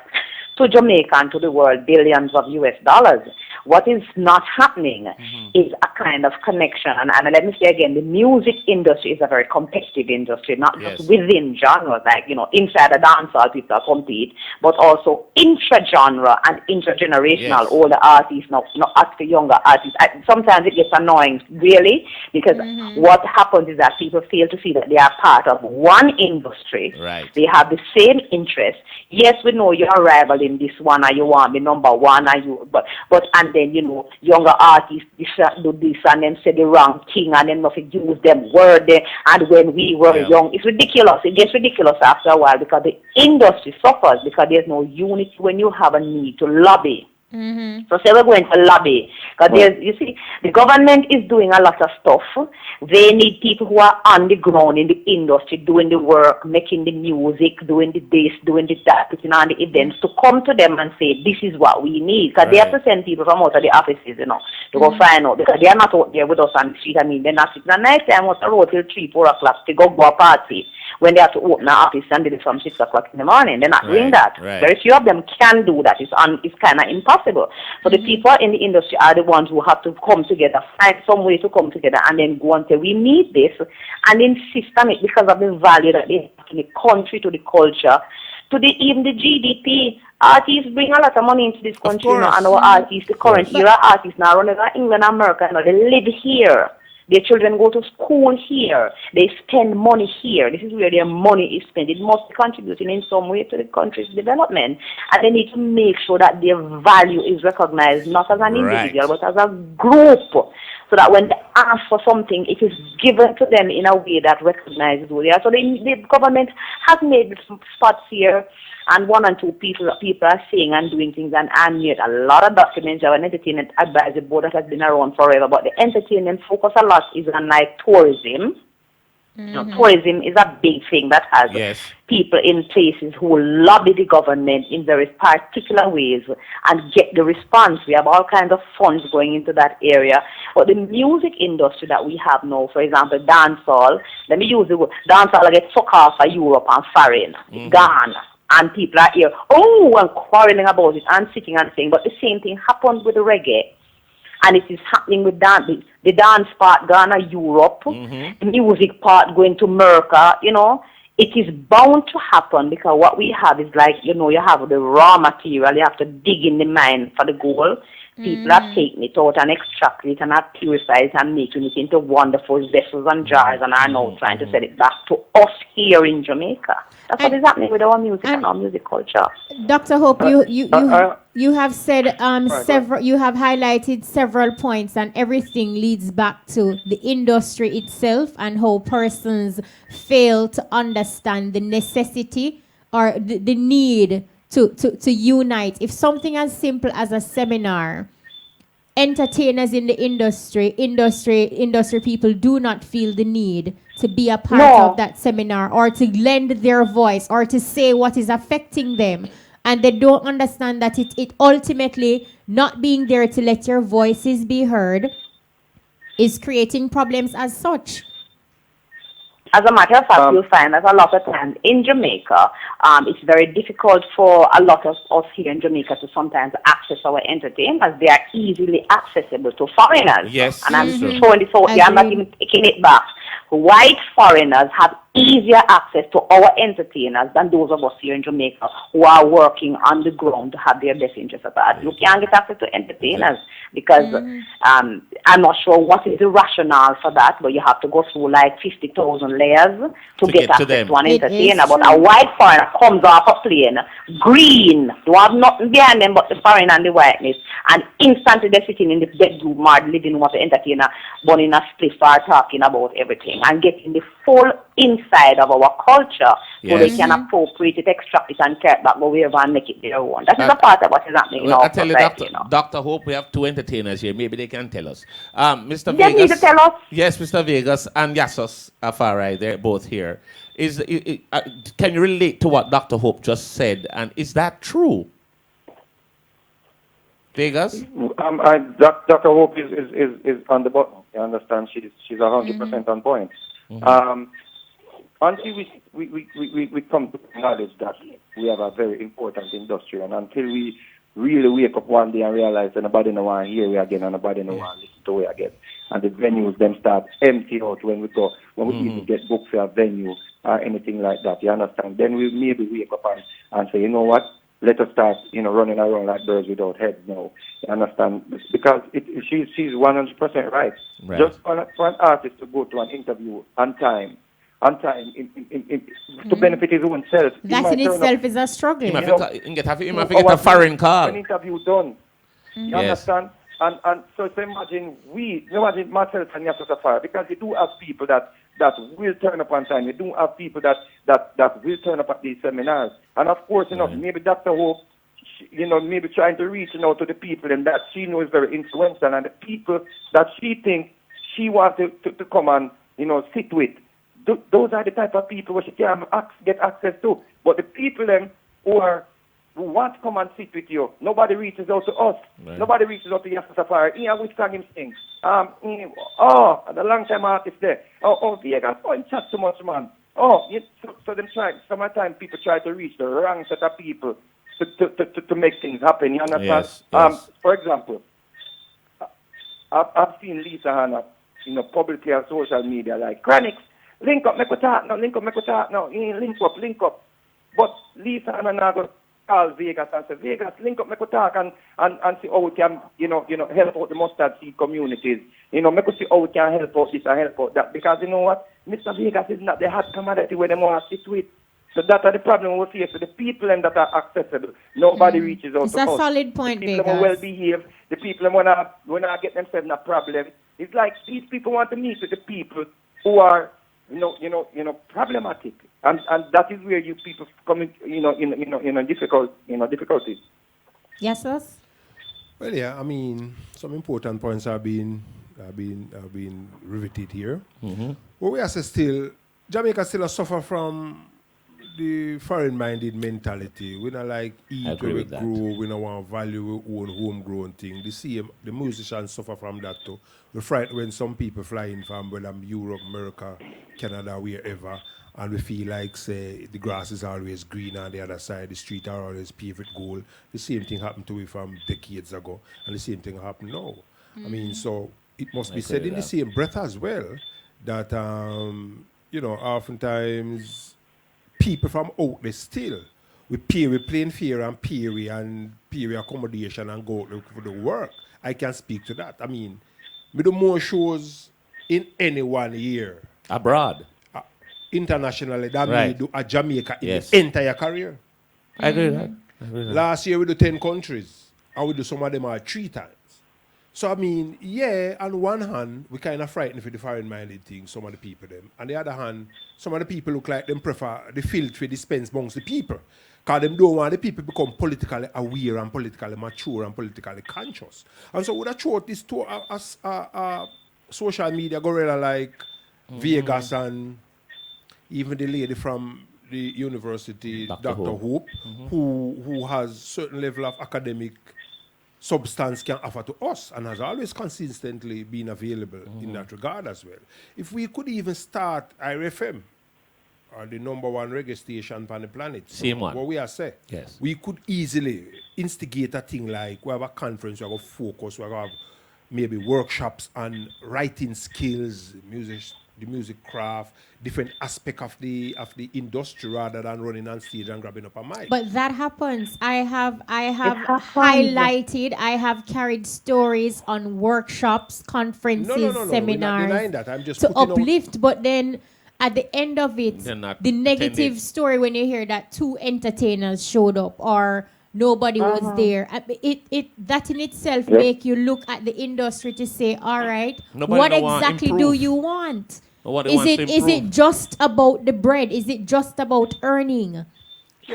to Jamaica and to the world, billions of US dollars. What is not happening is a kind of connection. And let me say again, the music industry is a very competitive industry, not just within genres, like, inside the dancehall people compete, but also intra-genre and intergenerational, older artists, not the younger artists. Sometimes it gets annoying, really, because what happens is that people fail to see that they are part of one industry. Right. They have the same interests. Yes, we know you're a rival in this one, and you want to be number one, and then, younger artists do this, and then say the wrong thing, and then nothing use them word there. And when we were young, it's ridiculous. It gets ridiculous after a while, because the industry suffers because there's no unity when you have a need to lobby. Mm-hmm. So say we're going to lobby, because you see, the government is doing a lot of stuff. They need people who are on the ground in the industry, doing the work, making the music, doing the this, doing the that, putting on the events, to come to them and say, this is what we need. Because they have to send people from out of the offices, to go find out, because they are not out there with us on the street. They're not sitting at night time out the road till 3, 4 o'clock to go a party. when they have to open an office and do it from 6 o'clock in the morning. They're not doing that. Right. Very few of them can do that. It's kind of impossible. So the people in the industry are the ones who have to come together, find some way to come together, and then go and say, we need this, and insist on it because of the value that they have to the country, to the culture, to even the GDP. Artists bring a lot of money into this country, and our artists, the current era artists now running in England and America, they live here. Their children go to school here. They spend money here. This is where their money is spent. It must be contributing in some way to the country's development. And they need to make sure that their value is recognized, not as an individual, but as a group. So that when they ask for something, it is given to them in a way that recognizes who they are. So the government has made spots here, and one and two people are saying and doing things, and made a lot of documents of an entertainment advisory board that has been around forever. But the entertainment focus a lot is on like tourism. Tourism is a big thing that has people in places who lobby the government in very particular ways and get the response. We have all kinds of funds going into that area. But the music industry that we have now, for example, dancehall, let me use the word, dancehall gets sucked off of Europe and foreign. It's gone. And people are here, and quarreling about it and sitting and saying, but the same thing happened with the reggae. And it is happening with the dance part gone to Europe, the music part going to America, It is bound to happen because what we have is like, you have the raw material, you have to dig in the mine for the gold. People are taking it out and extracting it and are purifying it and making it into wonderful vessels and jars and are now trying to sell it back to us here in Jamaica. That's what is happening with our music and our music culture. Dr. Hope, you have said several. You have highlighted several points, and everything leads back to the industry itself and how persons fail to understand the necessity or the need to unite. If something as simple as a seminar, entertainers in the industry people do not feel the need to be a part of that seminar or to lend their voice or to say what is affecting them. And they don't understand that it ultimately not being there to let your voices be heard is creating problems as such. As a matter of fact, you'll find that a lot of times in Jamaica, it's very difficult for a lot of us here in Jamaica to sometimes access our entertainers. They are easily accessible to foreigners. Yes. And I'm throwing this out here, I'm not even taking it back. White foreigners have easier access to our entertainers than those of us here in Jamaica who are working on the ground to have their best interests at heart. You can't get access to entertainers because I'm not sure what is the rationale for that, but you have to go through like 50,000 layers to get access to an entertainer. But a white foreigner comes off a plane, green, you have nothing behind them but the foreign and the whiteness, and instantly they're sitting in the bedroom or living room of the entertainer, burning a spliff or talking about everything and getting the full inside of our culture so they can appropriate it, extract it, and carry it back wherever and make it their own. That is a part of what is happening in our society. Dr. Hope, we have two entertainers here. Maybe they can tell us. Mr. They Vegas. need to tell us. Yes, Mr. Vegas and Yasus Afari, they're both here. Can you relate to what Dr. Hope just said? And is that true? Vegas? Dr. Hope is on the button. You understand? She's 100% on point. Until we come to acknowledge that we have a very important industry, and until we really wake up one day and realize that nobody no want to hear we again and nobody no want to listen to we again, and the venues them start empty out when we even get booked for a venue or anything like that, you understand? Then we maybe wake up and say, you know what? Let us start, running around like birds without heads now. You understand? Because she's 100% right. Just for an artist to go to an interview on time, to benefit his own self. That in itself is a struggle. He might get a foreign call. An interview done. You understand? And so imagine myself and Yasus Afari, because you do have people that will turn up on time. You do have people that will turn up at these seminars. And of course, maybe Dr. Hope, maybe trying to reach out to the people and that she knows very influential, and the people that she thinks she wants to come and, sit with. Those are the type of people where she can get access to. But the people who want to come and sit with you, nobody reaches out to us. Right. Nobody reaches out to Yasus Afari. Which song him sing? The long time artist there. Vegas, he chat too much, man. So them try. Sometimes people try to reach the wrong set of people to make things happen. You understand? Yes. For example, I've seen Lisa Hanna, publicly on social media, like, Chronix, link up, make we talk now, link up. But Lisa Hanna now go call Vegas and say, Vegas, link up, make we talk and see how we can, help out the mustard seed communities. Make we see how we can help out this and help out that. Because you know what? Mr. Vegas is not the hot commodity where they want to sit with. So that's the problem we face with the people that are accessible. Nobody reaches out It's to a us. solid point, the people Vegas. are well behaved. The people wanna get themselves in a problem. It's like these people want to meet with the people who are, problematic, and that is where you people come in difficulties. Yes, sir. Well, yeah, I mean, some important points are being riveted here. Mm-hmm. But we are still, Jamaica still suffer from the foreign-minded mentality. We don't like eat where we grow. We don't want value we own homegrown thing. The musicians suffer from that too. We're frightened when some people fly in from Europe, America, Canada, wherever, and we feel like, say, the grass is always green on the other side, the streets are always paved with gold. The same thing happened to me from decades ago, and the same thing happened now. I mean, so it must be said in the same breath as well that, oftentimes people from out there still, we plane fare and pay accommodation and go out for the work. I can speak to that. I mean, we do more shows in any 1 year. Abroad. Internationally than we do at Jamaica in the entire career. I agree with that. Last year we do 10 countries and we do some of them are 3 times. So I mean, on one hand, we kind of frightened for the foreign-minded thing, some of the people them. On the other hand, some of the people look like them prefer the filth we dispense amongst the people. Because them don't want the people become politically aware and politically mature and politically conscious. And so would I throw this to a social media gorilla like Vegas and even the lady from the university, Dr. Hope, who has certain level of academic substance can offer to us and has always consistently been available in that regard as well. If we could even start IRFM, or the #1 reggae station on the planet, same one. What we are saying, we could easily instigate a thing like we have a conference, we have a focus, we have maybe workshops on writing skills, the music craft, different aspect of the industry rather than running on stage and grabbing up a mic. But that happens. I have highlighted, I have carried stories on workshops, conferences, seminars. We're not denying that. I'm just to uplift, but then at the end of it, the negative story when you hear that 2 entertainers showed up or nobody was there, that in itself make you look at the industry to say, all right, what exactly do you want? Is it just about the bread? Is it just about earning?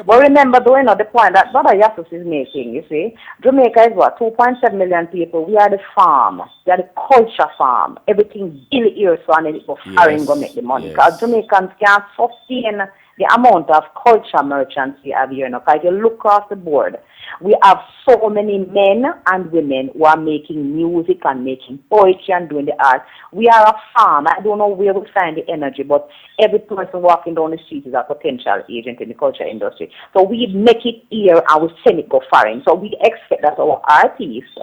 But remember, the point that Brother Yasus is making, you see, Jamaica is what, 2.7 million people. We are the farm. We are the culture farm. Everything in the ear, so and then it go foreign go make the money. Because Jamaicans can't sustain the amount of culture merchants we have here. Because you look across the board, we have so many men and women who are making music and making poetry and doing the art. We are a farm. I don't know where we find the energy, but every person walking down the street is a potential agent in the culture industry. So we make it here and we send it go foreign. So we expect that our artists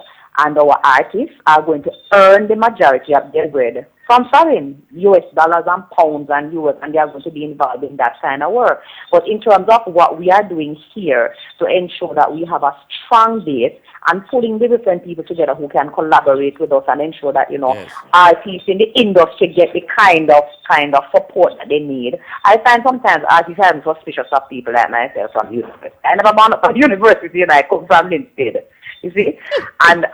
are going to earn the majority of their bread from foreign, US dollars and pounds and euros, and they are going to be involved in that kind of work. But in terms of what we are doing here to ensure that we have a strong base and pulling the different people together who can collaborate with us and ensure that, artists in the industry get the kind of support that they need. I find sometimes artists are suspicious of people like myself from university. I never gone up to university and I come from Linstead. You see, and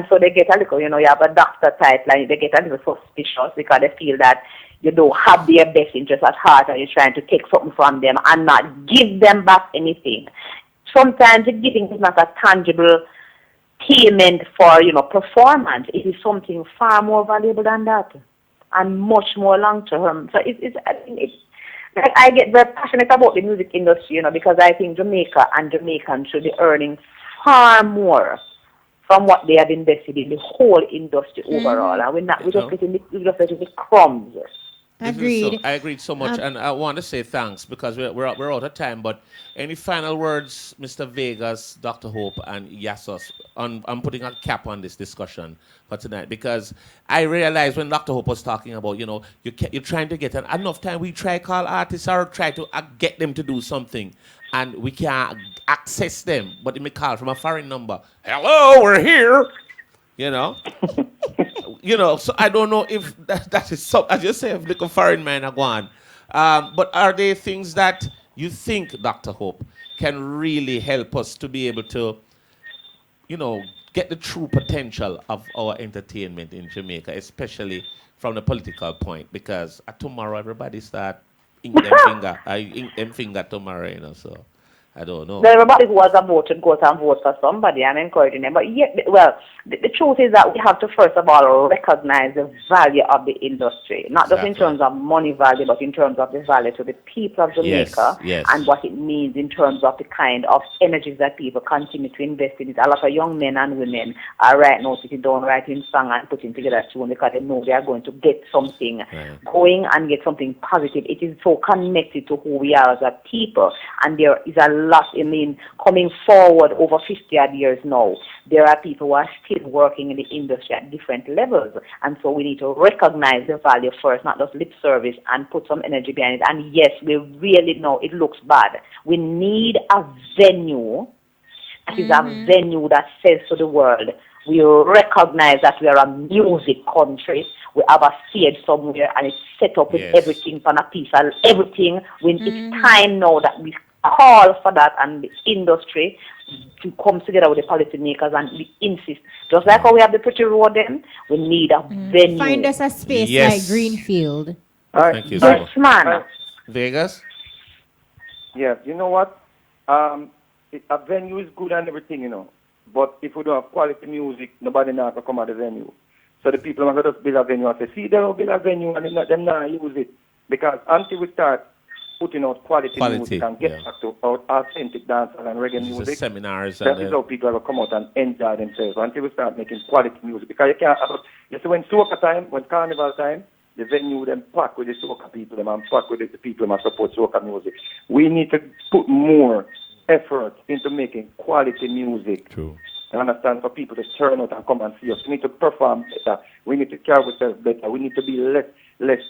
so they get a little, you have a doctor type line. They get a little suspicious because they feel that you don't have their best interest at heart, and you're trying to take something from them and not give them back anything. Sometimes the giving is not a tangible payment for performance. It is something far more valuable than that, and much more long term. So it's like I get very passionate about the music industry, because I think Jamaica and Jamaicans should be earning far more from what they have invested in the whole industry overall, and we're just getting the crumbs. Agreed. I agreed so much, and I want to say thanks because we're out of time. But any final words, Mr. Vegas, Dr. Hope, and Yasus? I'm putting a cap on this discussion for tonight because I realized when Dr. Hope was talking about, you're trying to get enough time. We try call artists or try to get them to do something, and we can't access them. But they may call from a foreign number. Hello, we're here. So I don't know if that is so. As you say, if the foreign man are gone. But are there things that you think, Dr. Hope, can really help us to be able to, get the true potential of our entertainment in Jamaica, especially from the political point? Because tomorrow everybody start ink them finger tomorrow, so. I don't know. Everybody who has a vote should go and vote for somebody. I'm encouraging them. But the truth is that we have to first of all recognize the value of the industry, not just in terms of money value, but in terms of the value to the people of Jamaica and what it means in terms of the kind of energies that people continue to invest in it. A lot of young men and women are right now sitting down writing songs and putting together a tune because they know they are going to get something going and get something positive. It is so connected to who we are as a people, and there is a lot, coming forward over 50 odd years now, there are people who are still working in the industry at different levels. And so we need to recognize the value first, not just lip service, and put some energy behind it. And yes, we really know it looks bad. We need a venue that is a venue that says to the world, we recognize that we are a music country. We have a stage somewhere and it's set up with everything from a piece of everything. It's time now that we call for that, and the industry to come together with the policymakers and we insist. Just like how we have the pretty road then, we need a venue. Find us a space like Greenfield. Thank you, yes, man. Vegas? Yeah, you know what? A venue is good and everything, but if we don't have quality music, nobody now can come at the venue. So the people are going to just build a venue and say, see, they don't build a venue and them not use it. Because until we start putting out quality music and get back to our authentic dancehall and reggae music, seminars that is how people are going to come out and enjoy themselves until we start making quality music. Because you can't have, you see, when soca time, when carnival time, the venue them pack with the soca people them and pack with the people that support soca music. We need to put more effort into making quality music. True. You understand? For people to turn out and come and see us. We need to perform better. We need to carry ourselves better. We need to be less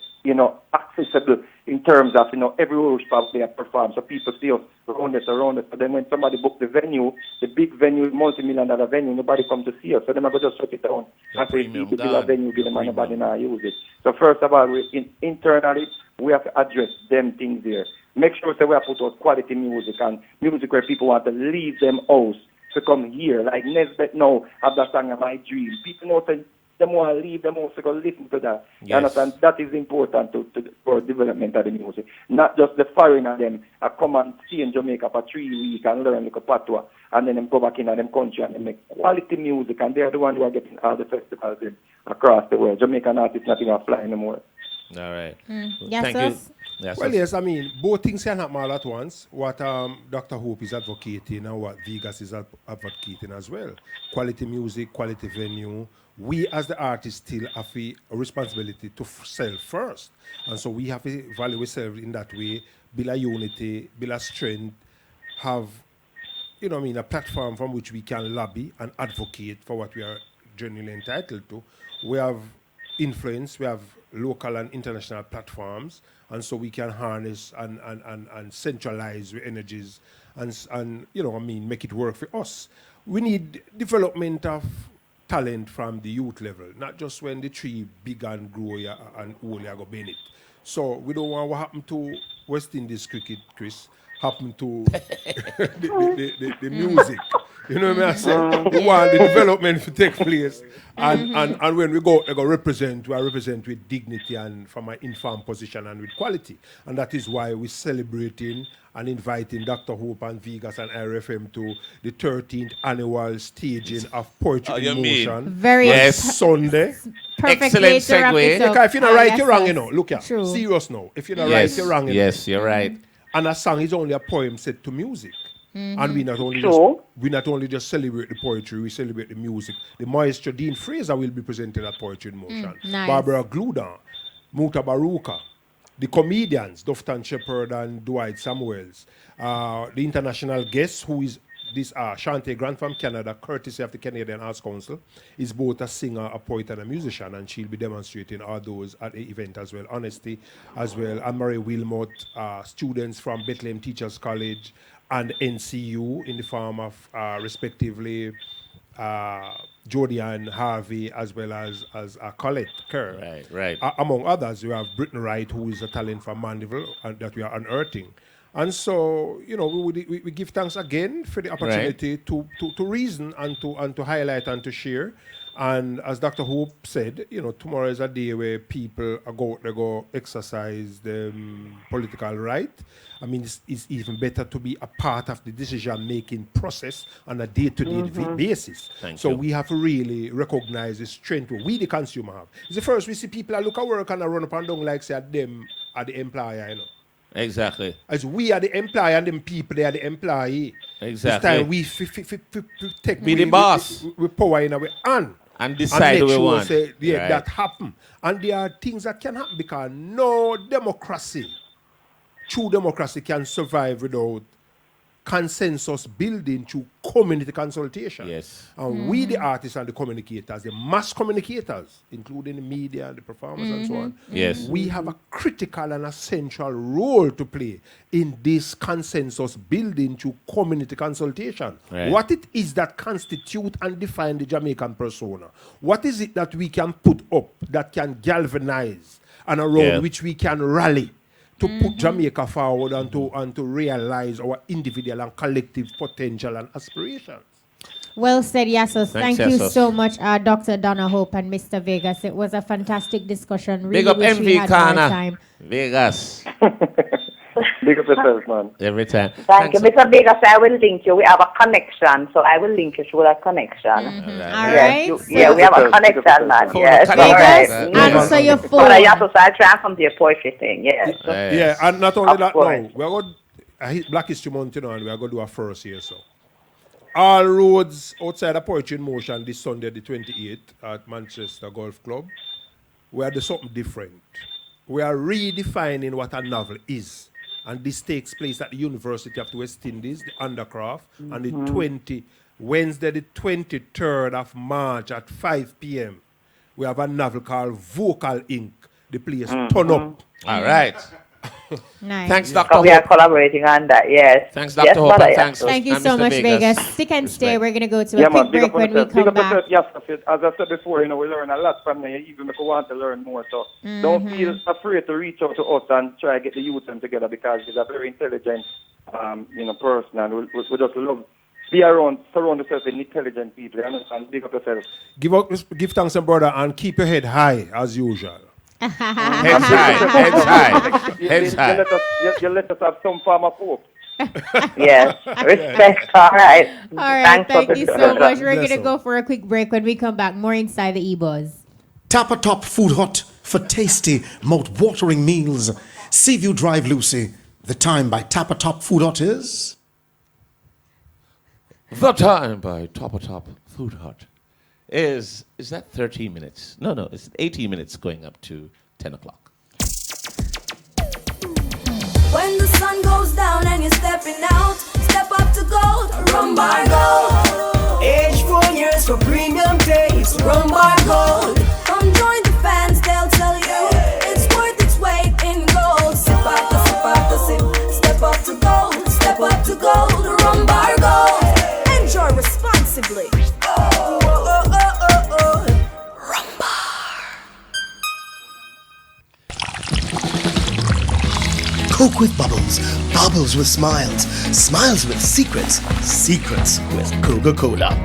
accessible in terms of, every workshop they perform. So people see us around it. But then when somebody book the venue, the big venue, multi-million-dollar venue, nobody come to see us. So they might just shut it down. And say, people build a venue, give them and nobody now use it. So first of all, internally, we have to address them things there. Make sure that we have put out quality music and music where people want to leave them house to come here. Like Nesbeth now have that song of My Dream. People know that them want to leave them house to go listen to that. You understand? That is important for development of the music. Not just the foreigner them come and stay in Jamaica for 3 weeks and learn like a patois and then them go back in them country and they make quality music and they are the ones who are getting all the festivals across the world. Jamaican artists not even flying anymore. All right. Thank you. Yes, well, yes, both things can happen all at once. What Dr. Hope is advocating and what Vegas is advocating as well. Quality music, quality venue. We as the artists still have a responsibility to sell first. And so we have to value ourselves in that way, build a unity, build a strength, have, a platform from which we can lobby and advocate for what we are genuinely entitled to. We have influence, we have local and international platforms, and so we can harness and centralize the energies and make it work for us. We need development of talent from the youth level, not just when the tree big and grow and old go bend it. So we don't want what happened to West Indies cricket, Chris, happen to the music. You know what I say? We want the development to take place. And when we go represent, we are represent with dignity and from an informed position and with quality. And that is why we're celebrating and inviting Dr. Hope and Vegas and RFM to the 13th annual staging of Poetry in Motion. Very Sunday. Excellent segue. Because if you're not right, you're wrong, Look here. Serious now. If you're not right, you're wrong. Yes, you're right. And a song is only a poem set to music. And we not only just celebrate the poetry, we celebrate the music. The maestro Dean Fraser will be presented at Poetry in Motion. Nice. Barbara Gludan, Muta Baruka, the comedians, Dufton Shepherd and Dwight Samuels, the international guest, who is this Shante Grant from Canada, courtesy of the Canadian Arts Council, is both a singer, a poet, and a musician, and she'll be demonstrating all those at the event as well. Honesty as well. Anne-Marie Wilmot, students from Bethlehem Teachers College and NCU in the form of respectively Jody and Harvey, as well as Colette Kerr. Right. Among others, we have Brittany Wright, who is a talent from Mandeville, and that we are unearthing. And so, we give thanks again for the opportunity to reason and to highlight and to share. And as Dr. Hope said, tomorrow is a day where people go exercise the political right. I mean, it's even better to be a part of the decision-making process on a day-to-day basis. Thank you. You. We have to really recognize the strength we, the consumer, have. It's the first we see people that look at work and run up and down like say them are the employer, Exactly. As we are the employer and them people, they are the employee. Exactly. This time we take be the boss. We power in our hand. And decide what we want. Say, that happen. And there are things that can happen because no democracy, true democracy, can survive without consensus building through community consultation. Yes. And we, the artists and the communicators, the mass communicators, including the media and the performers and so on, yes, we have a critical and essential role to play in this consensus building through community consultation. Right. What it is that constitute and define the Jamaican persona? What is it that we can put up that can galvanize and around which we can rally to put Jamaica forward and to realize our individual and collective potential and aspirations? Well said, Yasus. Thanks, Thank you Yasus. so much, Dr. Donna Hope and Mr. Vegas. It was a fantastic discussion. Really Big up wish we MV had more Kana. time. Vegas. Big up yourself, man. Every time. Thank you, Mr. Vegas. I will link you. We have a connection, so I will link you through that connection. All Yes, right. we have a connection, man. Yes, all Vegas, right. answer your phone. But I also I'll try and come to your poetry thing. Yes. Yeah, and not only Of that, course. no, we're going Black History Month, and we're going to do a first here, so. All roads outside of Poetry in Motion this Sunday, the 28th, at Manchester Golf Club. We are doing something different. We are redefining what a novel is. And this takes place at the University of the West Indies, the Undercraft, on the Wednesday, the 23rd of March at 5 p.m. We have a novel called Vocal Inc. The place turn up. All right. Nice. Thanks, Dr. We are Hope. collaborating on that, yes. Thanks, Dr. Yes, Hope. brother, And yes. thanks, Thank you and so Mr. much, Vegas. Vegas. Stick and stay. Respect. We're going to go to a quick break when we come back. Yes, as I said before, we learn a lot from you, even if we want to learn more. So don't feel afraid to reach out to us and try to get the youth them together, because he's a very intelligent, person, and we just love surround yourself with intelligent people, and big up yourself. Give thanks, and brother, and keep your head high as usual. Heads high. Heads high. Heads high. You let us have some form of hope. Yes. Respect. All right. All right. Thanks for Thank you the so much. We're Bless going to you. go for a quick break. When we come back, more inside the E-Buzz. Tapa Top Food Hut for tasty, mouth-watering meals. Seaview Drive, Lucy. The time by Tapa Top Food Hut is... The time by Top Food Hut is that 13 minutes? No, it's 18 minutes going up to 10 o'clock. When the sun goes down and you're stepping out, step up to gold, rum bar gold. Age 4 years for premium taste, rum bar gold. Come join the fans, they'll tell you it's worth its weight in gold. Sip after sip, step up to gold, rum bar gold. Enjoy responsibly. Coke with bubbles, bubbles with smiles, smiles with secrets, secrets with Coca-Cola.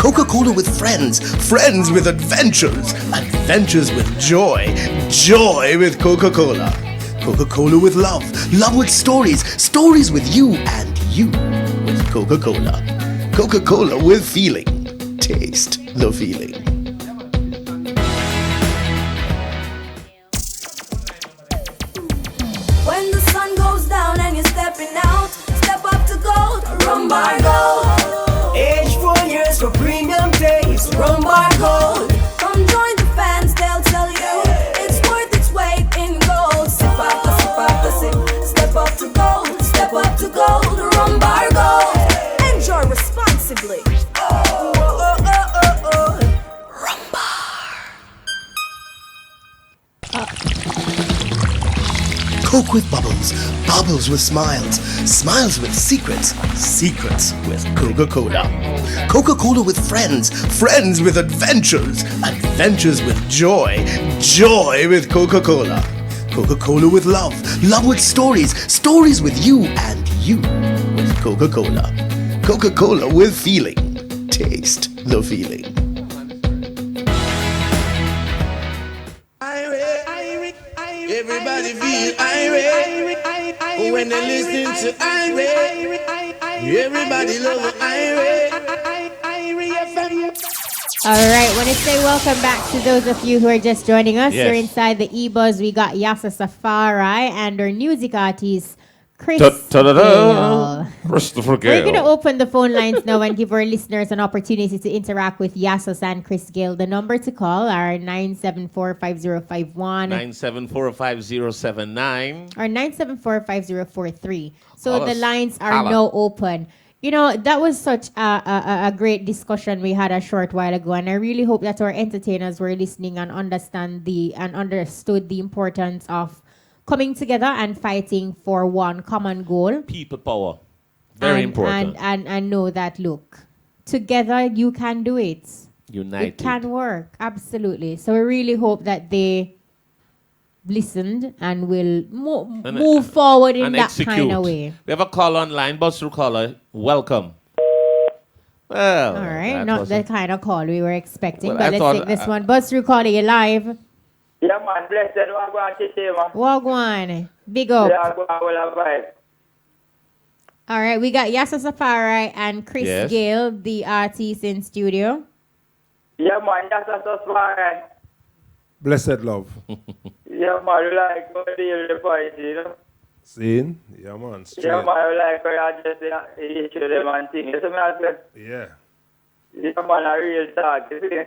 Coca-Cola with friends, friends with adventures, adventures with joy, joy with Coca-Cola. Coca-Cola with love, love with stories, stories with you, and you with Coca-Cola. Coca-Cola with feeling. Taste the feeling. When the sun goes down and you're stepping out, step up to gold, rum bar gold. Age 4 years for premium taste, rum bar gold. Come join the fans, they'll tell you it's worth its weight in gold. Sip after Coke with bubbles, bubbles with smiles, smiles with secrets, secrets with Coca-Cola. Coca-Cola with friends, friends with adventures, adventures with joy, joy with Coca-Cola. Coca-Cola with love, love with stories, stories with you, and you with Coca-Cola. Coca-Cola with feeling. Taste the feeling. Everybody feel irate when they listen to irate. Everybody love irate. All right, want to say welcome back to those of you who are just joining us. Yes. You're inside the E-Buzz. We got Yasus Afari and our music artist, Chris Gayle. Christopher We're going to Gayle. open the phone lines now and give our listeners an opportunity to interact with Yasus and Chris Gayle. The number to call are 974-5051 974-5079 or 974-5043. So Call the us. lines are Holla. now open. You know, that was such a great discussion we had a short while ago, and I really hope that our entertainers were listening and understood the importance of coming together and fighting for one common goal. People power. Very important. And know that, look, together you can do it. United. It can work, absolutely. So we really hope that they listened and will move forward in and that execute. kind of way. We have a call online. Bus through caller. Welcome. Well, All right, that not wasn't- the kind of call we were expecting, Well, but I let's thought, take this one. Buzz through calling you live. Yeah, man, blessed. Wagwan, Chichi, man. Wagwan, big up. Yeah, go on, well, vibe. All right, we got Yasus Afari and Chris Yes. Gayle, the artist in studio. Yeah, man, that's a fine. Blessed love. Yeah, man, you like go deal the point, you know. Seen? Yeah, man. Straight. Yeah, man, you like I just issue them and thing. You see me, I said, Yeah. yeah, man, a real talk, you see.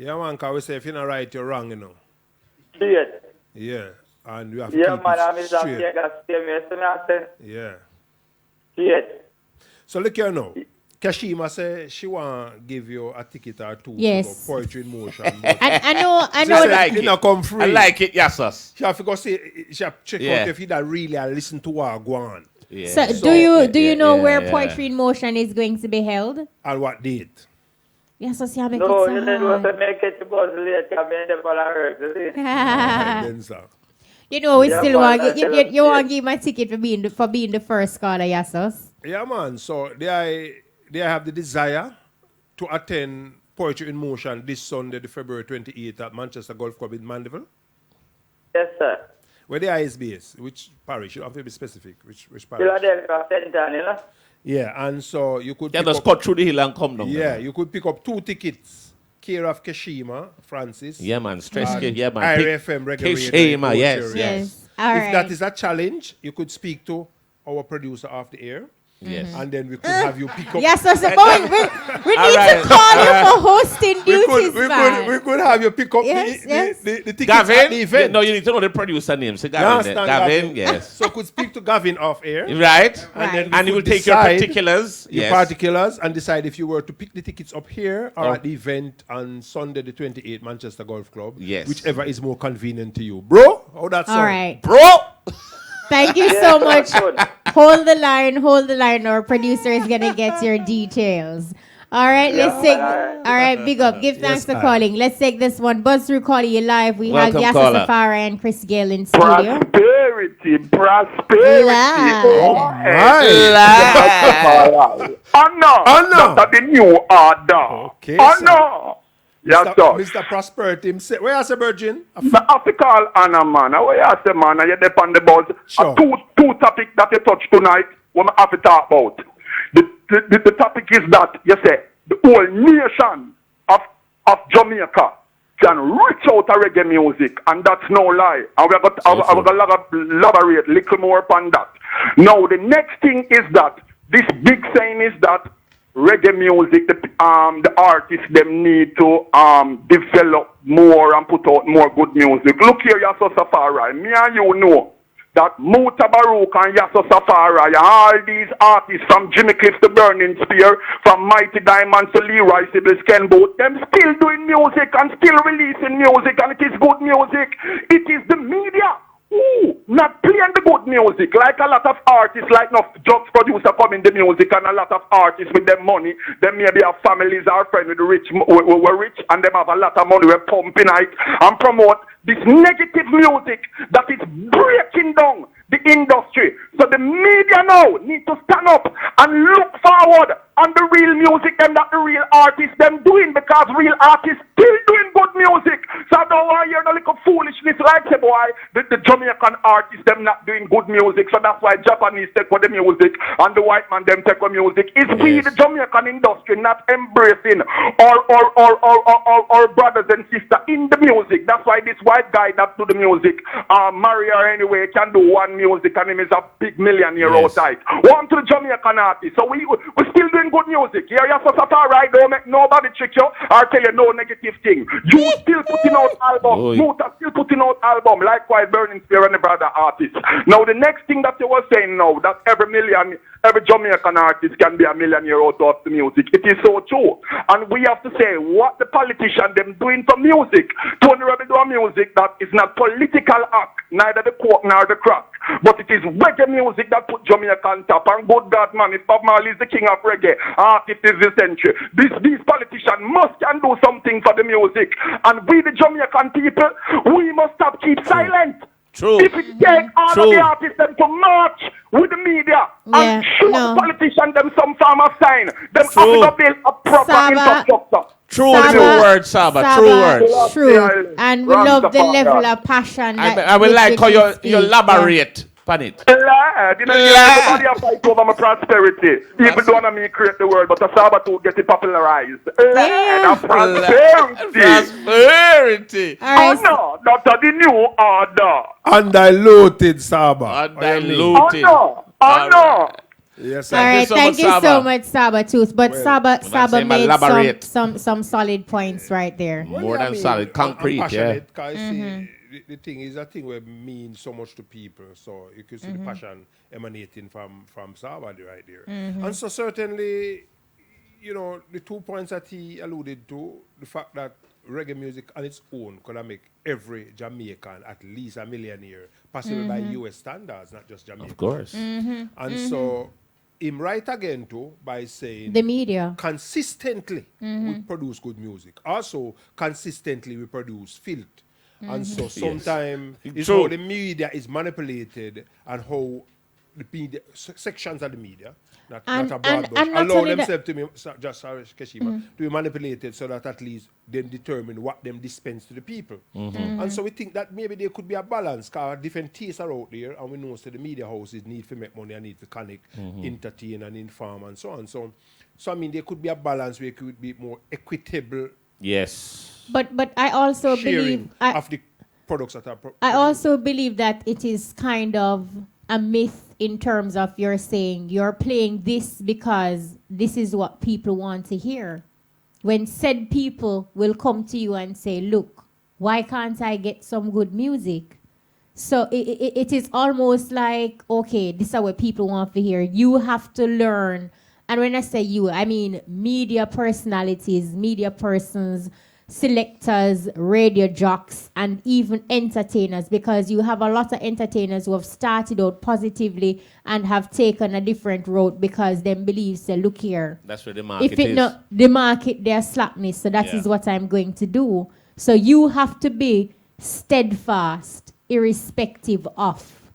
Yeah, man, because we say if you're not right, you're wrong, you know. Straight. Yeah. And you have to Yeah, keep man, it I'm Mr. straight. Vegas, you see me, I said, Yeah. straight. So look here now. Kashima say she want to give you a ticket or two Yes. to go Poetry in Motion. I know She that. said like it it. not come free. I like it, Yasus. She have to go see, she have to check Yeah. out if he that really listen to what go on. Yeah. So, So- do you know yeah, where yeah. Poetry in Motion is going to be held? And what date? Yes, so see, I make No, it you so didn't want to hard. make it to buzz late, come in the for hurt, you see. Then, sir. You know, we Yeah, still man, want I you, tell you, you, you want to give my ticket for being the first caller, Yasus. Yeah, man. So they have the desire to attend Poetry in Motion this Sunday, the February 28th at Manchester Golf Club in Mandeville. Yes, sir. Where the is based? Which parish? You have to be specific. Which parish? Philadelphia Center, you know. Yeah, and so you could Yeah, pick just up, cut through the hill and come down. yeah, there. you could pick up 2 tickets. Care of Kashima, Francis. Yeah, man. Stress and kid. Yeah, man. IRFM Reggae Radio Kashima, in yes, Coach yes. area. Yes. All If right. that is a challenge, you could speak to our producer off the air. Yes. And then we could have you pick up. Yes, so we need All right. to call you for hosting duties, man. we could have you pick up Yes, yes. the tickets Gavin? at the event. No, you need to know the producer name. Say You Gavin. understand, Gavin, yes. So could speak to Gavin off air. Right. Right. And he will could take your decide particulars. Your Yes. particulars and decide if you were to pick the tickets up here or Oh. at the event on Sunday the 28th, Manchester Golf Club. Yes. Whichever is more convenient to you. Bro, how that's All right. Bro! Thank you so much. Hold the line. Our producer is going to get your details. All right, let's take. All right, big up. Give thanks for calling. Let's take this one. Buzz through calling you live. We Welcome, have caller. Yasus Afari and Chris Gayle in studio. Prosperity. Live. Oh, Live. Honor. That's the new order. Okay, Honor. Yes, sir. Mr. Prosperity himself. Where is the virgin? I have to call Anna, man. Where you say, man? You depend on the buzz. Sure. Two topics that you touch tonight, what I have to talk about. The topic is that, you say, the whole nation of Jamaica can reach out to reggae music, and that's no lie. And we're going to elaborate a little more upon that. Now, the next thing is that, this big saying is that reggae music, the artists, them need to develop more and put out more good music. Look here, Yasus Afari. Me and you know that Muta Baruch and Yasus Afari and all these artists from Jimmy Cliff to Burning Spear, from Mighty Diamonds to Leroy Sibbles, Ken Boat, them still doing music and still releasing music, and it is good music. It is the media who not playing the music. Like a lot of artists, like no drugs producer come in the music, and a lot of artists with them money, them maybe have families or friends with the rich, were rich, and them have a lot of money, we're pumping it and promote this negative music that is breaking down the industry. So the media now need to stand up and look forward on the real music and that the real artists them doing, because real artists still doing good music. So I don't want to hear no little foolishness like say boy, the Jamaican artists them not doing good music. So that's why Japanese take for the music and the white man them take for music. It's we the Jamaican industry not embracing our brothers and sisters in the music. That's why this white guy that do the music, Mario anyway, can do one music and him is a big millionaire outside. One to the Jamaican artist. So we still doing good music. Yeah, Yasus Afari, don't make nobody trick you or tell you no negative thing. You still putting out album. Muta still putting out album. Likewise, Burning Spear and the brother artists. Now the next thing that you were saying now, that every Jamaican artist can be a millionaire out of the music. It is so true. And we have to say what the politician them doing for music. Tony Rebel do a music that is not political act, neither the coke nor the crack. But it is reggae music that put Jamaica on top. And good God, man, if Bob Marley is the king of reggae, artist is the century. These politicians must can do something for the music. And we, the Jamaican people, we must stop keep silent. True. If it takes all of the artists them to march with the media and show the politicians them some form of sign, them have to build a proper infrastructure. True word, Saba. True word. True. And we love the level of passion. I will like how you elaborate on it. Lad, you know, everybody have fight over my prosperity. Even though I me create the word, but the Saba to get it popularized. Lad, prosperity. Right. Oh no, not the new order. Undiluted Saba. Undiluted. Oh no. Yes, all right, thank you so much, Saba Tooth. But Saba made some solid points right there. More than solid, concrete, yeah. The thing is, a thing will mean so much to people. So you can see the passion emanating from Saba right there. And so certainly, you know, the 2 points that he alluded to, the fact that reggae music on its own could make every Jamaican at least a millionaire, possibly by US standards, not just Jamaica. Of course. And so him right again too by saying the media consistently we produce good music. Also consistently we produce filth. And so sometimes it's how the media is manipulated and how the media sections of the media, not a broad brush, allow themselves to be to be manipulated so that at least them determine what them dispense to the people. And so we think that maybe there could be a balance, because different tastes are out there, and we know that the media houses need to make money and need to connect, entertain and inform and so on. So I mean there could be a balance where it could be more equitable. Yes. But I also believe of the products that are I also believe that it is kind of a myth in terms of you're saying you're playing this because this is what people want to hear. When said people will come to you and say, look, why can't I get some good music? So it is almost like, okay, this is what people want to hear. You have to learn. And when I say you, I mean media personalities, media persons, selectors, radio jocks, and even entertainers, because you have a lot of entertainers who have started out positively and have taken a different road because them believe, say, look here. That's where the market if it is. Not the market, their slackness, so that is what I'm going to do. So you have to be steadfast, irrespective of,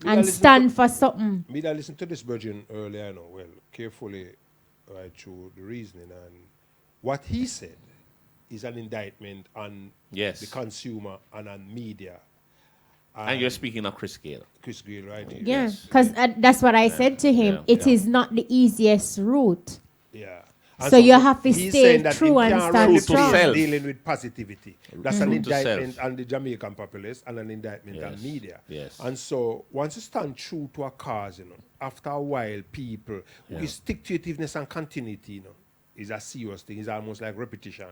and stand for something. Me that listen to this virgin earlier, carefully right through the reasoning, and what he said is an indictment on the consumer and on media. And you're speaking of Chris Gayle. Chris Gayle, right here. Yeah, because that's what I said to him. It is not the easiest route. Yeah. So you have to stay true and stand strong. Dealing with positivity. That's an indictment on the Jamaican populace and an indictment on media. Yes. And so once you stand true to a cause, after a while, people, we stick to itiveness and continuity, is a serious thing. It's almost like repetition.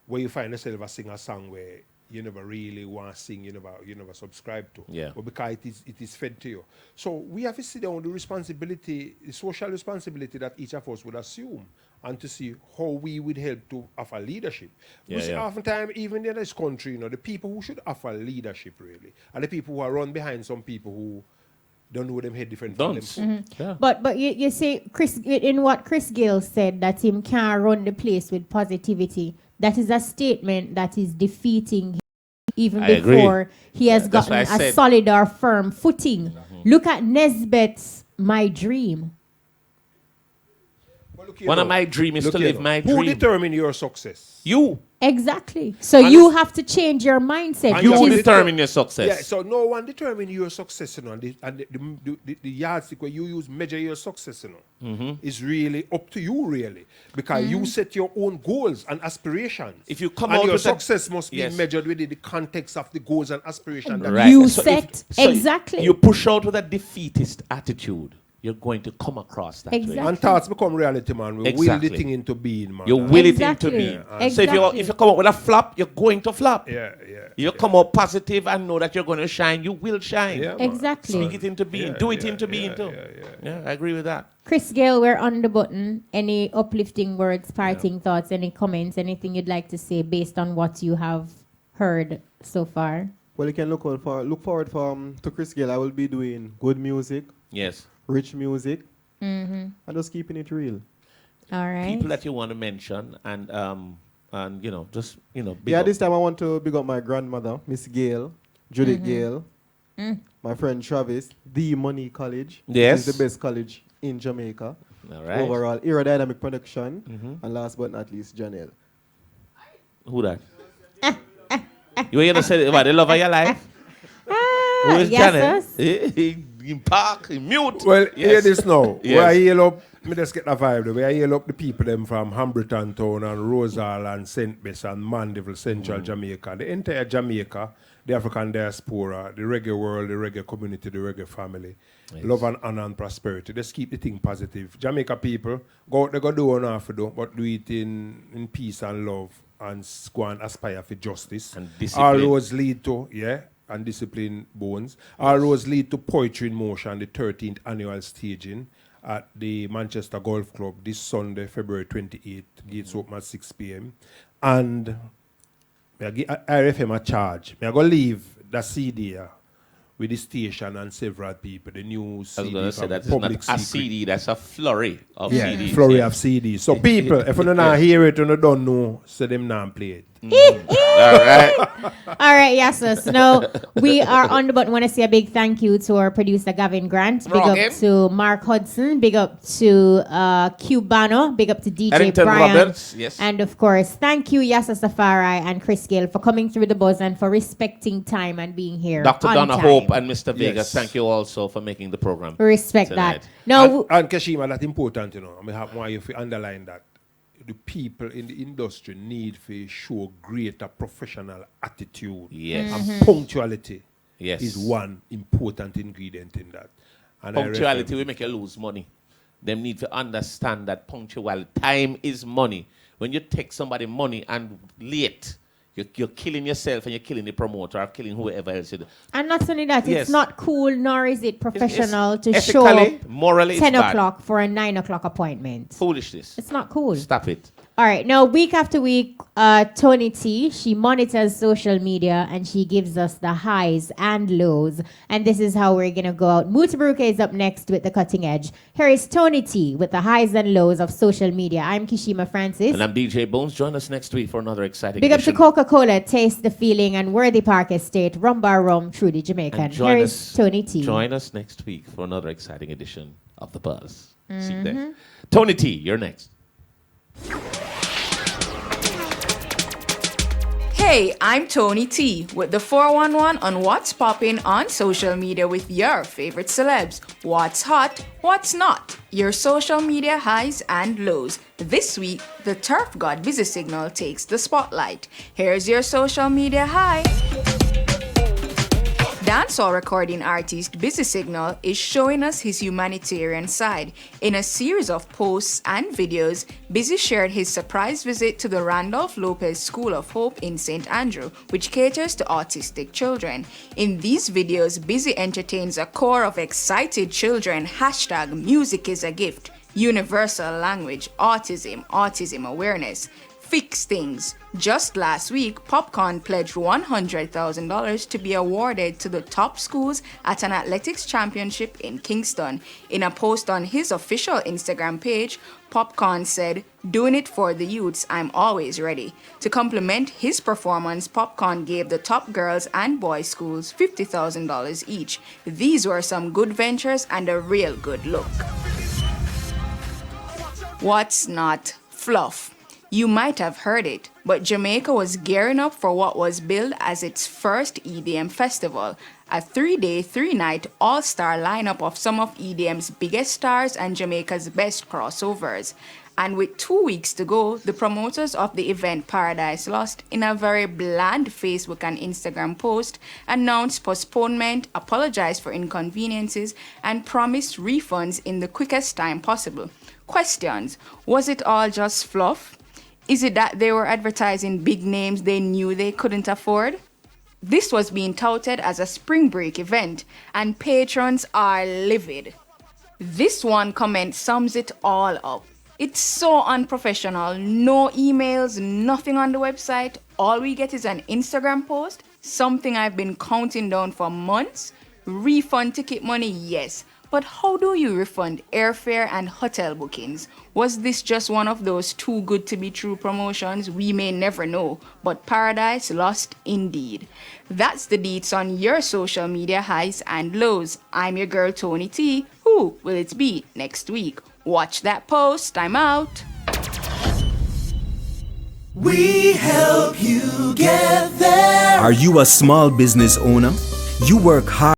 Where you find yourself sing a song where you never really want to sing, you never subscribe to. Yeah. But because it is fed to you. So we have to sit down with the responsibility, the social responsibility that each of us would assume, and to see how we would help to offer leadership. We see oftentimes, even in this country, the people who should offer leadership really are the people who are run behind some people who don't know them head different from them. Mm-hmm. Yeah. But you say Chris, in what Chris Gayle said, that him can't run the place with positivity. That is a statement that is defeating him even before he has gotten a solid or firm footing. Look at Nesbitt's My Dream. One of my dreams is to live my dream. Who determine your success? You. Exactly. So you have to change your mindset. You will determine your success. Yeah, so no one determine your success, and the yardstick where you use measure your success, is really up to you, really, because you set your own goals and aspirations. If you come and out your with success must be measured within the context of the goals and aspirations. Right. You set exactly. You push out with a defeatist attitude, you're going to come across that way. And thoughts become reality, man. We will the thing into being, man. You will it into being. So if you come up with a flop, you're going to flop. You come up positive and know that you're going to shine, you will shine. Exactly. Speak it into being. Do it into being too. Yeah, I agree with that. Chris Gayle, we're on the button. Any uplifting words, parting thoughts, any comments, anything you'd like to say based on what you have heard so far? Well, you can look forward to Chris Gayle. I will be doing good music. Yes. Rich music, and just keeping it real. All right. People that you want to mention, and just this time I want to big up my grandmother, Miss Gayle, Judith Gayle, my friend Travis, the Money College. Yes, is the best college in Jamaica. All right. Overall, aerodynamic production, and last but not least, Janelle. Who that? You ain't gonna say what the love of your life? Who is Janelle? In park, in mute. Well, hear this now. Where I heal up, me just get the vibe. Where I heal up the people them from Hambleton Town and Rosal and St. Bess and Mandeville, Central Jamaica. The entire Jamaica, the African diaspora, the reggae world, the reggae community, the reggae family. Love and honor and prosperity. Just keep the thing positive. Jamaica people, go out there, go do what you have to do, but do it in peace and love and go and aspire for justice. And discipline. All roads lead to, and discipline bones. All roads lead to Poetry in Motion, the 13th annual staging at the Manchester Golf Club this Sunday, February 28th. Gates open at 6 p.m. And I give RFM a charge. I go leave the CD here with the station and several people. The new CD. I was going to say that's Public not Secret. a CD, that's a flurry of CDs. Flurry of CDs. So people, if you don't hear it and you don't know, so them not play it. All right. All right, Yasus. Now, we are on the button. Want to say a big thank you to our producer, Gavin Grant. Big up to Mark Hudson. Big up to Cubano. Big up to DJ Eddington Brian. Roberts. Yes. And, of course, thank you, Yasus Afari and Chris Gayle, for coming through the buzz and for respecting time and being here. Dr. on Donna time. Hope and Mr. Vegas, thank you also for making the program. Respect tonight. that. No, and Kashima, that's important, you know. I mean, why you underline that. The people in the industry need to show greater professional attitude. Yes. And punctuality is one important ingredient in that. And punctuality will make you lose money. They need to understand that punctuality, time is money. When you take somebody money and late, you're killing yourself and you're killing the promoter or killing whoever else you do. and not only that, Yes. it's not cool nor is it professional to ethically, show up morally, 10 it's bad. o'clock for a 9 o'clock appointment. Foolishness. It's not cool. Stop it. All right. Now, week after week, Tony T, she monitors social media and she gives us the highs and lows. And this is how we're going to go out. Mutabaruka is up next with the cutting edge. Here is Tony T with the highs and lows of social media. I'm Kishima Francis. And I'm DJ Bones. Join us next week for another exciting Big up to edition. Coca-Cola, Taste the Feeling, and Worthy Park Estate, Rum Bar Rum, Truly Jamaican. And Here is Tony T. Join us next week for another exciting edition of The Buzz. See you there. Tony T, you're next. Hey, I'm Tony T with the 411 on what's popping on social media with your favorite celebs. What's hot, what's not, your social media highs and lows. This week, the Turf God Busy Signal takes the spotlight. Here's your social media high. Dancehall recording artist Busy Signal is showing us his humanitarian side. In a series of posts and videos, Busy shared his surprise visit to the Randolph Lopez School of Hope in St. Andrew, which caters to autistic children. In these videos, Busy entertains a core of excited children. #Music is a gift, universal language, autism, autism awareness. fix things. Just last week, Popcorn pledged $100,000 to be awarded to the top schools at an athletics championship in Kingston. In a post on his official Instagram page, Popcorn said, "Doing it for the youths, I'm always ready." To complement his performance, Popcorn gave the top girls and boys schools $50,000 each. These were some good ventures and a real good look. What's not fluff? You might have heard it, but Jamaica was gearing up for what was billed as its first EDM festival, a 3-day, 3-night all-star lineup of some of EDM's biggest stars and Jamaica's best crossovers. And with 2 weeks to go, the promoters of the event Paradise Lost, in a very bland Facebook and Instagram post, announced postponement, apologized for inconveniences, and promised refunds in the quickest time possible. Questions: was it all just fluff? Is it that they were advertising big names they knew they couldn't afford? This was being touted as a spring break event, and patrons are livid. This one comment sums it all up. It's so unprofessional. No emails, nothing on the website. All we get is an Instagram post, something I've been counting down for months. Refund ticket money, yes. But how do you refund airfare and hotel bookings? Was this just one of those too good to be true promotions? We may never know, but Paradise Lost indeed. That's the deets on your social media highs and lows. I'm your girl Tony T. Who will it be next week? Watch that post. I'm out. We help you get there. Are you a small business owner? You work hard